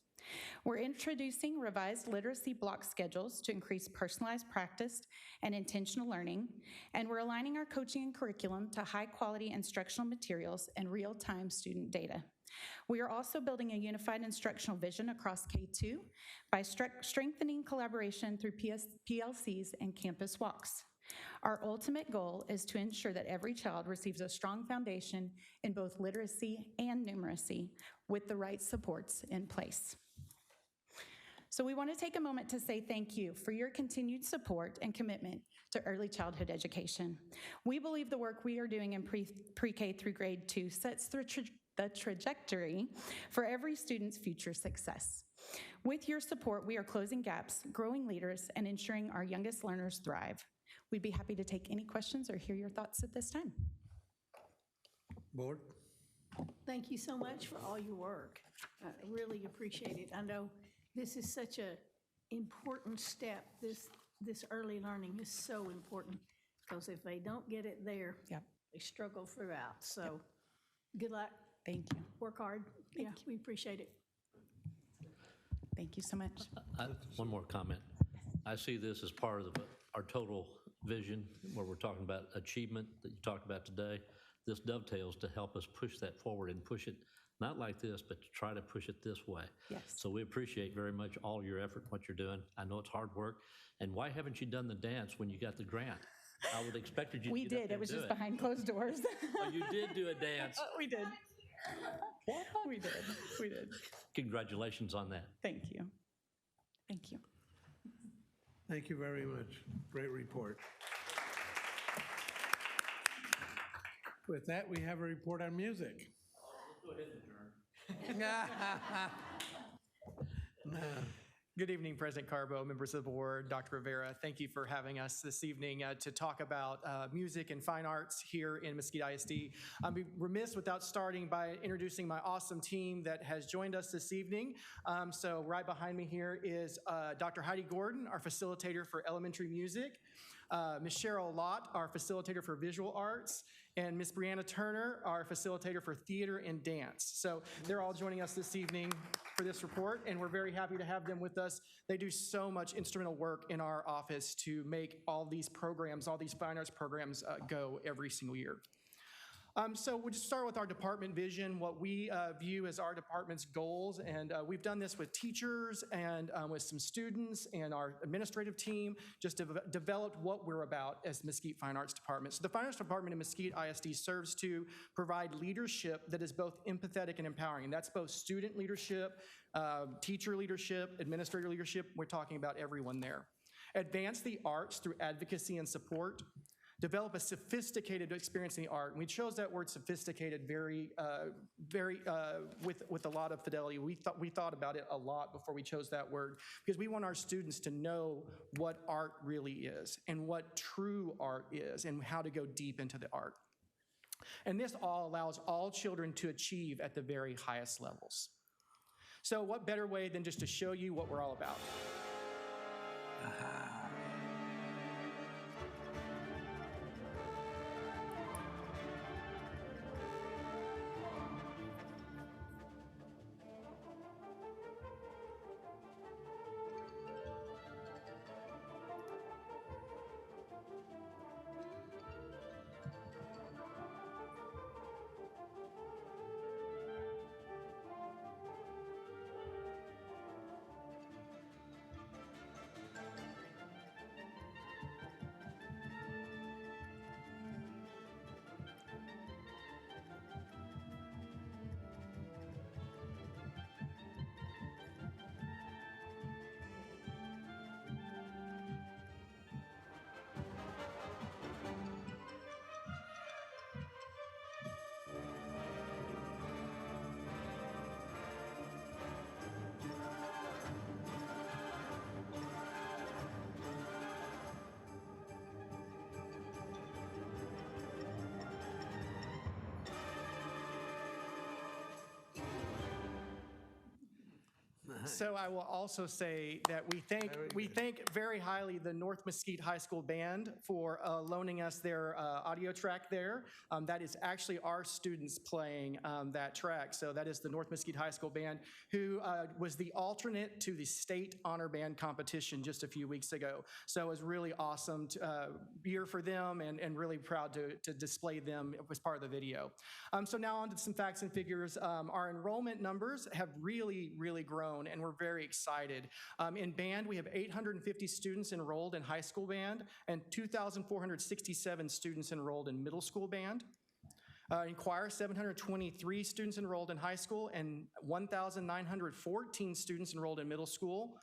We're introducing revised literacy block schedules to increase personalized practice and intentional learning, and we're aligning our coaching and curriculum to high-quality instructional materials and real-time student data. We are also building a unified instructional vision across K-2 by strengthening collaboration through PLCs and campus walks. Our ultimate goal is to ensure that every child receives a strong foundation in both literacy and numeracy with the right supports in place. So we want to take a moment to say thank you for your continued support and commitment to early childhood education. We believe the work we are doing in pre-K through grade 2 sets the trajectory for every student's future success. With your support, we are closing gaps, growing leaders, and ensuring our youngest learners thrive. We'd be happy to take any questions or hear your thoughts at this time. Board? Thank you so much for all your work. I really appreciate it. I know this is such an important step. This early learning is so important because if they don't get it there, they struggle throughout. So good luck. Thank you. Work hard. Yeah, we appreciate it. Thank you so much. One more comment. I see this as part of our total vision where we're talking about achievement that you talked about today. This dovetails to help us push that forward and push it, not like this, but to try to push it this way. Yes. So we appreciate very much all your effort, what you're doing. I know it's hard work. And why haven't you done the dance when you got the grant? I would expect you to We get up did. there It was and do just behind closed doors. Oh, you did do a dance. We did. We did. We did. Congratulations on that. Thank you. Thank you. Thank you very much. Great report. With that, we have a report on music. Go ahead and adjourn. Good evening, President Carbo, members of the board, Dr. Rivera. Thank you for having us this evening to talk about music and fine arts here in Mesquite ISD. I'd be remiss without starting by introducing my awesome team that has joined us this evening. So right behind me here is Dr. Heidi Gordon, our facilitator for elementary music, Ms. Cheryl Lott, our facilitator for visual arts, and Ms. Brianna Turner, our facilitator for theater and dance. So they're all joining us this evening for this report, and we're very happy to have them with us. They do so much instrumental work in our office to make all these programs, all these fine arts programs go every single year. So we'll just start with our department vision, what we view as our department's goals. And we've done this with teachers and with some students and our administrative team, just developed what we're about as Mesquite Fine Arts Department. So the Fine Arts Department in Mesquite ISD serves to provide leadership that is both empathetic and empowering. And that's both student leadership, teacher leadership, administrator leadership. We're talking about everyone there. Advance the arts through advocacy and support. Develop a sophisticated experience in the art. And we chose that word sophisticated with a lot of fidelity. We thought about it a lot before we chose that word, because we want our students to know what art really is and what true art is and how to go deep into the art. And this all allows all children to achieve at the very highest levels. So what better way than just to show you what we're all about? So I will also say that we thank very highly the North Mesquite High School Band for loaning us their audio track there. That is actually our students playing that track. So that is the North Mesquite High School Band, who was the alternate to the state honor band competition just a few weeks ago. So it was really awesome year for them, and really proud to display them as part of the video. So now on to some facts and figures. Our enrollment numbers have really, really grown, and we're very excited. In band, we have 850 students enrolled in high school band and 2,467 students enrolled in middle school band. In choir, 723 students enrolled in high school and 1,914 students enrolled in middle school.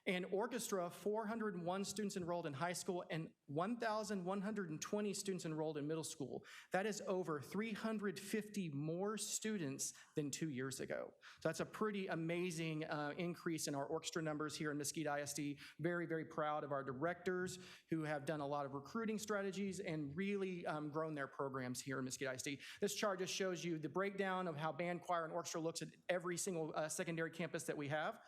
In orchestra, 401 students enrolled in high school and 1,120 students enrolled in middle school. That is over 350 more students than 2 years ago. So that's a pretty amazing increase in our orchestra numbers here in Mesquite ISD. Very, very proud of our directors who have done a lot of recruiting strategies and really grown their programs here in Mesquite ISD. This chart just shows you the breakdown of how band, choir, and orchestra looks at every single secondary campus that we have.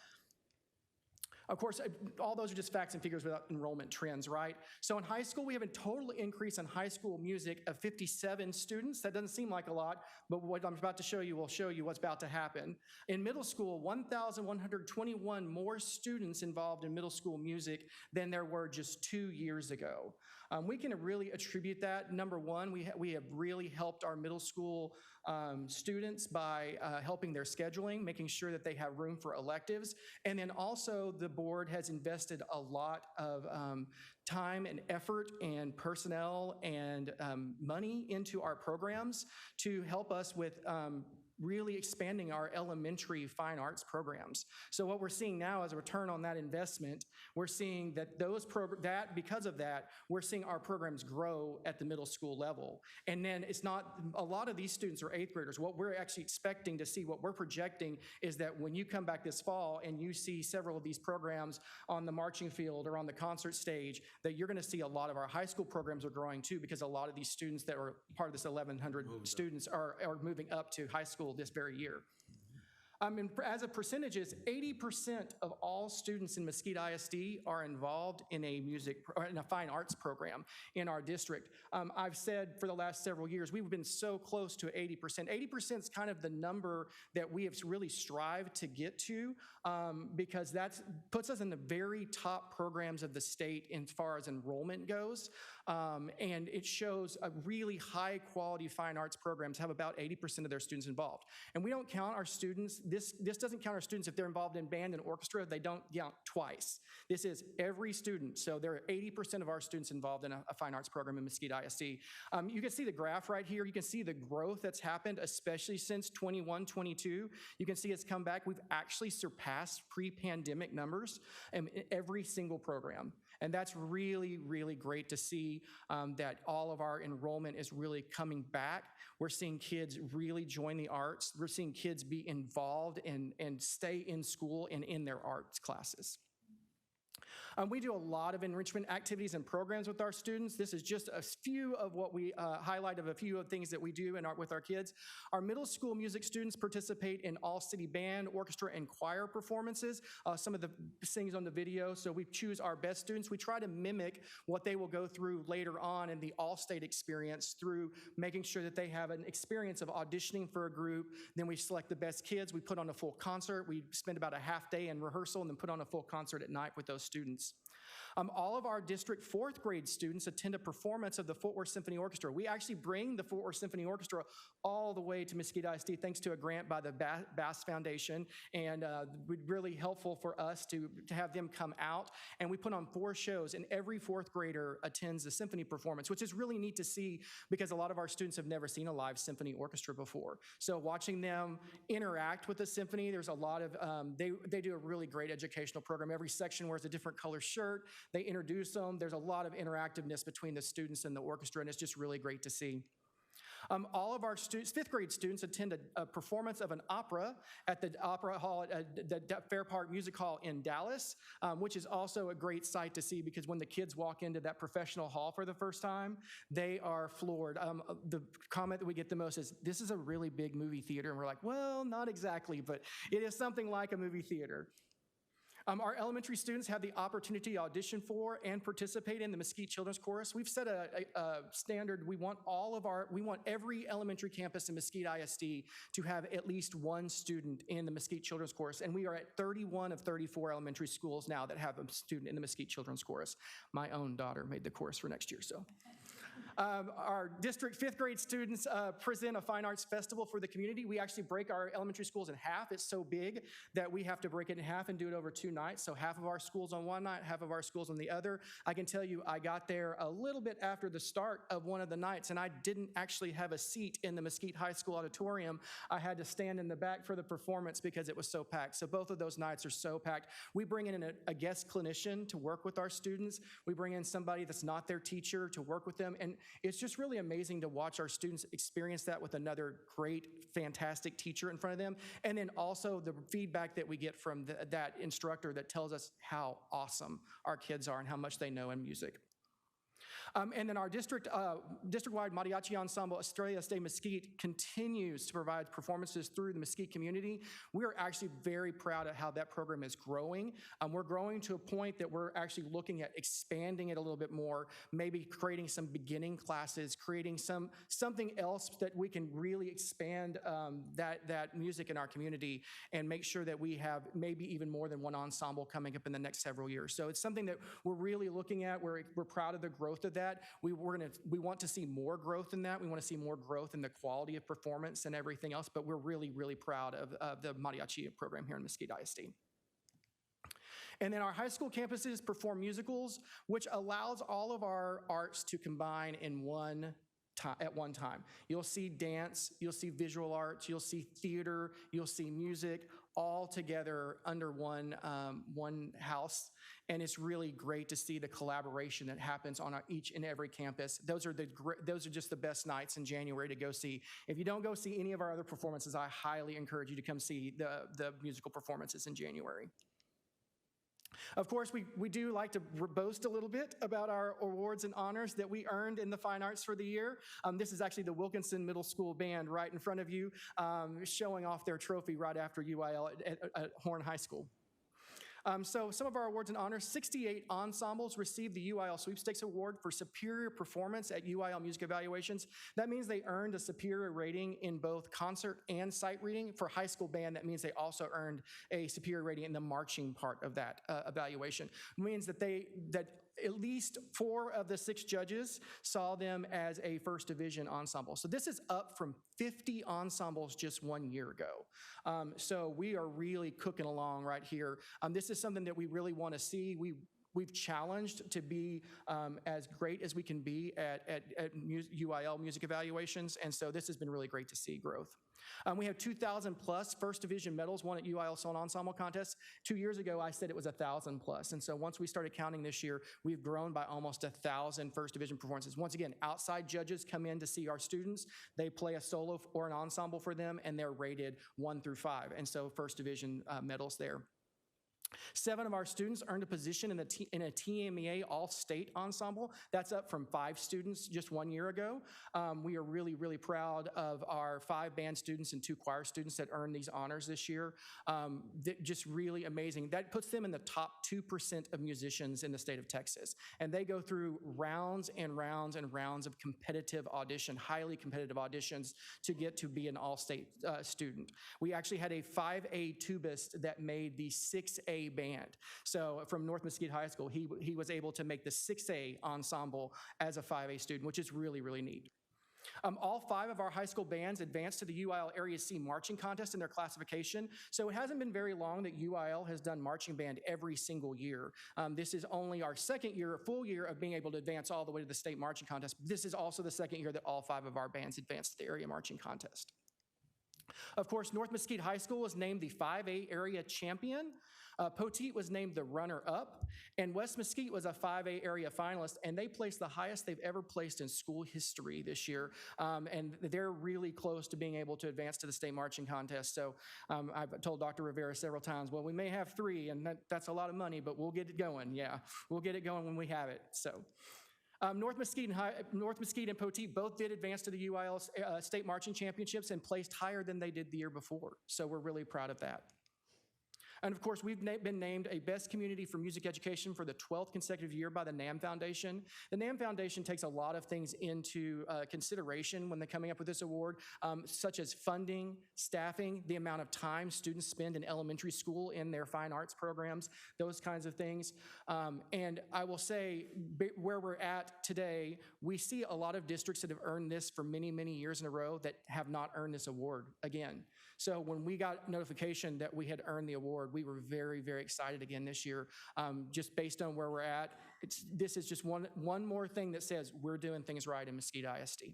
Of course, all those are just facts and figures without enrollment trends, right? So in high school, we have a total increase in high school music of 57 students. That doesn't seem like a lot, but what I'm about to show you will show you what's about to happen. In middle school, 1,121 more students involved in middle school music than there were just 2 years ago. We can really attribute that. Number one, we have really helped our middle school students by helping their scheduling, making sure that they have room for electives. And then also the board has invested a lot of time and effort and personnel and money into our programs to help us with really expanding our elementary fine arts programs. So what we're seeing now as a return on that investment, we're seeing that because of that, we're seeing our programs grow at the middle school level. And then it's not, a lot of these students are 8th graders. What we're actually expecting to see, what we're projecting is that when you come back this fall and you see several of these programs on the marching field or on the concert stage, that you're gonna see a lot of our high school programs are growing too, because a lot of these students that were part of this 1,100 students are moving up to high school this very year. And as a percentages, 80% of all students in Mesquite ISD are involved in a fine arts program in our district. I've said for the last several years, we've been so close to 80%. 80% is kind of the number that we have really strived to get to because that puts us in the very top programs of the state as far as enrollment goes. And it shows a really high quality fine arts programs have about 80% of their students involved. And we don't count our students, this doesn't count our students if they're involved in band and orchestra, they don't count twice. This is every student. So there are 80% of our students involved in a fine arts program in Mesquite ISD. You can see the graph right here. You can see the growth that's happened, especially since 21, 22. You can see it's come back. We've actually surpassed pre-pandemic numbers in every single program. And that's really, really great to see that all of our enrollment is really coming back. We're seeing kids really join the arts. We're seeing kids be involved and stay in school and in their arts classes. We do a lot of enrichment activities and programs with our students. This is just a few of what we highlight of a few of things that we do with our kids. Our middle school music students participate in all-city band, orchestra, and choir performances. Some of the things on the video, so we choose our best students. We try to mimic what they will go through later on in the all-state experience through making sure that they have an experience of auditioning for a group. Then we select the best kids. We put on a full concert. We spend about a half day in rehearsal and then put on a full concert at night with those students. All of our district 4th grade students attend a performance of the Fort Worth Symphony Orchestra. We actually bring the Fort Worth Symphony Orchestra all the way to Mesquite ISD thanks to a grant by the Bass Foundation, and really helpful for us to have them come out. And we put on 4 shows, and every 4th grader attends a symphony performance, which is really neat to see because a lot of our students have never seen a live symphony orchestra before. So watching them interact with the symphony, there's a lot of, they do a really great educational program. Every section wears a different color shirt. They introduce them. There's a lot of interactiveness between the students and the orchestra, and it's just really great to see. All of our students, 5th grade students, attend a performance of an opera at the Opera Hall at the Fair Park Music Hall in Dallas, which is also a great sight to see because when the kids walk into that professional hall for the first time, they are floored. The comment that we get the most is, "This is a really big movie theater," and we're like, well, not exactly, but it is something like a movie theater. Our elementary students have the opportunity to audition for and participate in the Mesquite Children's Chorus. We've set a standard. We want every elementary campus in Mesquite ISD to have at least one student in the Mesquite Children's Chorus, and we are at 31 of 34 elementary schools now that have a student in the Mesquite Children's Chorus. My own daughter made the chorus for next year, so. Our district 5th grade students present a fine arts festival for the community. We actually break our elementary schools in half. It's so big that we have to break it in half and do it over 2 nights. So half of our schools on one night, half of our schools on the other. I can tell you, I got there a little bit after the start of one of the nights, and I didn't actually have a seat in the Mesquite High School auditorium. I had to stand in the back for the performance because it was so packed. So both of those nights are so packed. We bring in a guest clinician to work with our students. We bring in somebody that's not their teacher to work with them. And it's just really amazing to watch our students experience that with another great, fantastic teacher in front of them. And then also the feedback that we get from that instructor that tells us how awesome our kids are and how much they know in music. And then our district-wide Mariachi Ensemble Estrellas de Mesquite continues to provide performances through the Mesquite community. We are actually very proud of how that program is growing. We're growing to a point that we're actually looking at expanding it a little bit more, maybe creating some beginning classes, creating something else that we can really expand that music in our community and make sure that we have maybe even more than one ensemble coming up in the next several years. So it's something that we're really looking at. We're proud of the growth of that. We want to see more growth in that. We want to see more growth in the quality of performance and everything else, but we're really, really proud of the mariachi program here in Mesquite ISD. And then our high school campuses perform musicals, which allows all of our arts to combine in at one time. You'll see dance, you'll see visual arts, you'll see theater, you'll see music, all together under one house. And it's really great to see the collaboration that happens on each and every campus. Those are just the best nights in January to go see. If you don't go see any of our other performances, I highly encourage you to come see the musical performances in January. Of course, we do like to boast a little bit about our awards and honors that we earned in the fine arts for the year. This is actually the Wilkinson Middle School Band right in front of you, showing off their trophy right after UIL at Horn High School. So some of our awards and honors, 68 ensembles received the UIL Sweepstakes Award for superior performance at UIL music evaluations. That means they earned a superior rating in both concert and sight reading. For high school band, that means they also earned a superior rating in the marching part of that evaluation. It means that at least 4 of the 6 judges saw them as a first division ensemble. So this is up from 50 ensembles just 1 year ago. So we are really cooking along right here. This is something that we really want to see. We've challenged to be as great as we can be at UIL music evaluations, and so this has been really great to see growth. We have 2,000 plus first division medals won at UIL Song Ensemble contests. 2 years ago, I said it was 1,000 plus, and so once we started counting this year, we've grown by almost 1,000 first division performances. Once again, outside judges come in to see our students. They play a solo or an ensemble for them, and they're rated 1 through 5, and so first division medals there. 7 of our students earned a position in a TMEA All-State Ensemble. That's up from 5 students just 1 year ago. We are really, really proud of our 5 band students and 2 choir students that earned these honors this year. Just really amazing. That puts them in the top 2% of musicians in the state of Texas. And they go through rounds and rounds and rounds of competitive audition, highly competitive auditions to get to be an all-state student. We actually had a 5A tubist that made the 6A band. So from North Mesquite High School, he was able to make the 6A ensemble as a 5A student, which is really, really neat. All 5 of our high school bands advanced to the UIL Area C marching contest in their classification. So it hasn't been very long that UIL has done marching band every single year. This is only our second year, a full year of being able to advance all the way to the state marching contest. This is also the second year that all 5 of our bands advanced to the area marching contest. Of course, North Mesquite High School was named the 5A area champion. Poteet was named the runner-up, and West Mesquite was a 5A area finalist, and they placed the highest they've ever placed in school history this year, and they're really close to being able to advance to the state marching contest. So I've told Dr. Rivera several times, well, we may have 3, and that's a lot of money, but we'll get it going. Yeah, we'll get it going when we have it. So. North Mesquite and Poteet both did advance to the UIL State Marching Championships and placed higher than they did the year before. So we're really proud of that. And of course, we've been named a Best Community for Music Education for the 12th consecutive year by the NAM Foundation. The NAM Foundation takes a lot of things into consideration when they're coming up with this award, such as funding, staffing, the amount of time students spend in elementary school in their fine arts programs, those kinds of things. And I will say, where we're at today, we see a lot of districts that have earned this for many, many years in a row that have not earned this award again. So when we got notification that we had earned the award, we were very, very excited again this year. Just based on where we're at, this is just one more thing that says we're doing things right in Mesquite ISD.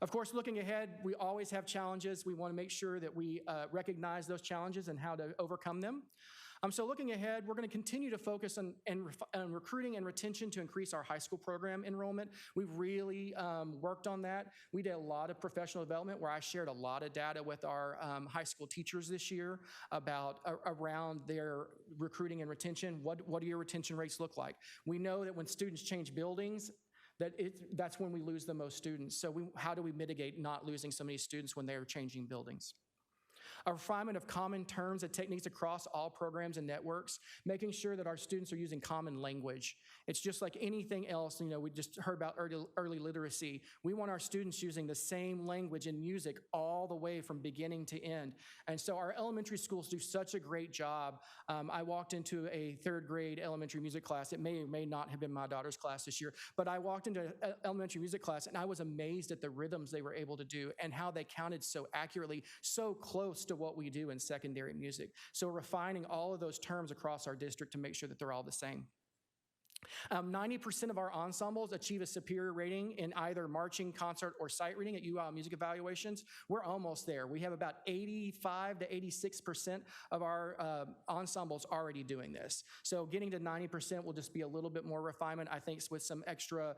Of course, looking ahead, we always have challenges. We want to make sure that we recognize those challenges and how to overcome them. So looking ahead, we're going to continue to focus on recruiting and retention to increase our high school program enrollment. We've really worked on that. We did a lot of professional development where I shared a lot of data with our high school teachers this year about around their recruiting and retention. What do your retention rates look like? We know that when students change buildings, that's when we lose the most students. So how do we mitigate not losing so many students when they're changing buildings? A refinement of common terms and techniques across all programs and networks, making sure that our students are using common language. It's just like anything else, we just heard about early literacy. We want our students using the same language in music all the way from beginning to end. And so our elementary schools do such a great job. I walked into a 3rd grade elementary music class. It may or may not have been my daughter's class this year, but I walked into an elementary music class and I was amazed at the rhythms they were able to do and how they counted so accurately, so close to what we do in secondary music. So refining all of those terms across our district to make sure that they're all the same. 90% of our ensembles achieve a superior rating in either marching, concert, or sight reading at UIL music evaluations. We're almost there. We have about 85 to 86% of our ensembles already doing this. So getting to 90% will just be a little bit more refinement, I think, with some extra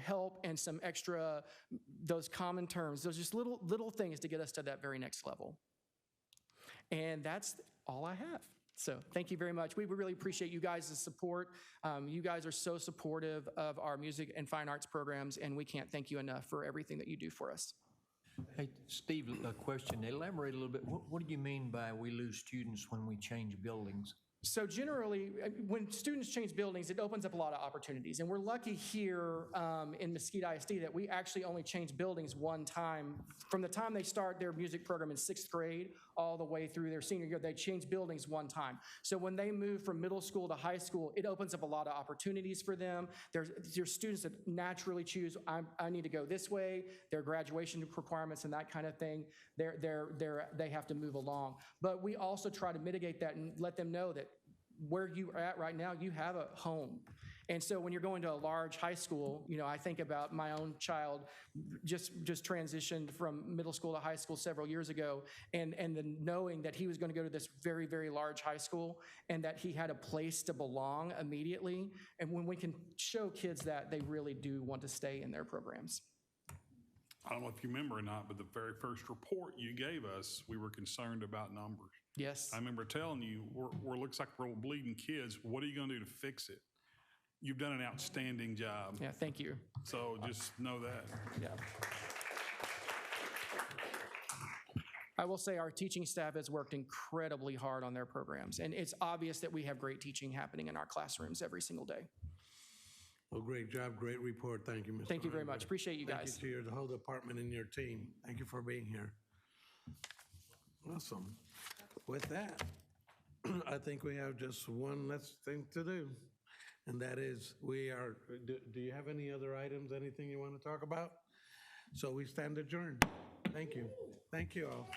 help and some extra, those common terms, those just little things to get us to that very next level. And that's all I have. So thank you very much. We really appreciate you guys' support. You guys are so supportive of our music and fine arts programs, and we can't thank you enough for everything that you do for us. Hey, Steve, a question. Elaborate a little bit. What do you mean by we lose students when we change buildings? So generally, when students change buildings, it opens up a lot of opportunities. And we're lucky here in Mesquite ISD that we actually only change buildings one time. From the time they start their music program in 6th grade all the way through their senior year, they change buildings one time. So when they move from middle school to high school, it opens up a lot of opportunities for them. There's students that naturally choose, I need to go this way, their graduation requirements and that kind of thing, they have to move along. But we also try to mitigate that and let them know that where you are at right now, you have a home. And so when you're going to a large high school, I think about my own child just transitioned from middle school to high school several years ago, and then knowing that he was going to go to this very, very large high school and that he had a place to belong immediately. And when we can show kids that, they really do want to stay in their programs. I don't know if you remember or not, but the very first report you gave us, we were concerned about numbers. Yes. I remember telling you, we're looks like we're bleeding kids. What are you going to do to fix it? You've done an outstanding job. Yeah, thank you. So just know that. Yeah. I will say our teaching staff has worked incredibly hard on their programs, and it's obvious that we have great teaching happening in our classrooms every single day. Well, great job, great report. Thank you, Mr. Thank you very Reinberg. much. Appreciate you guys. Thank you to the whole department and your team. Thank you for being here. Awesome. With that, I think we have just one last thing to do, and that is do you have any other items, anything you want to talk about? So we stand adjourned. Thank you. Thank you all.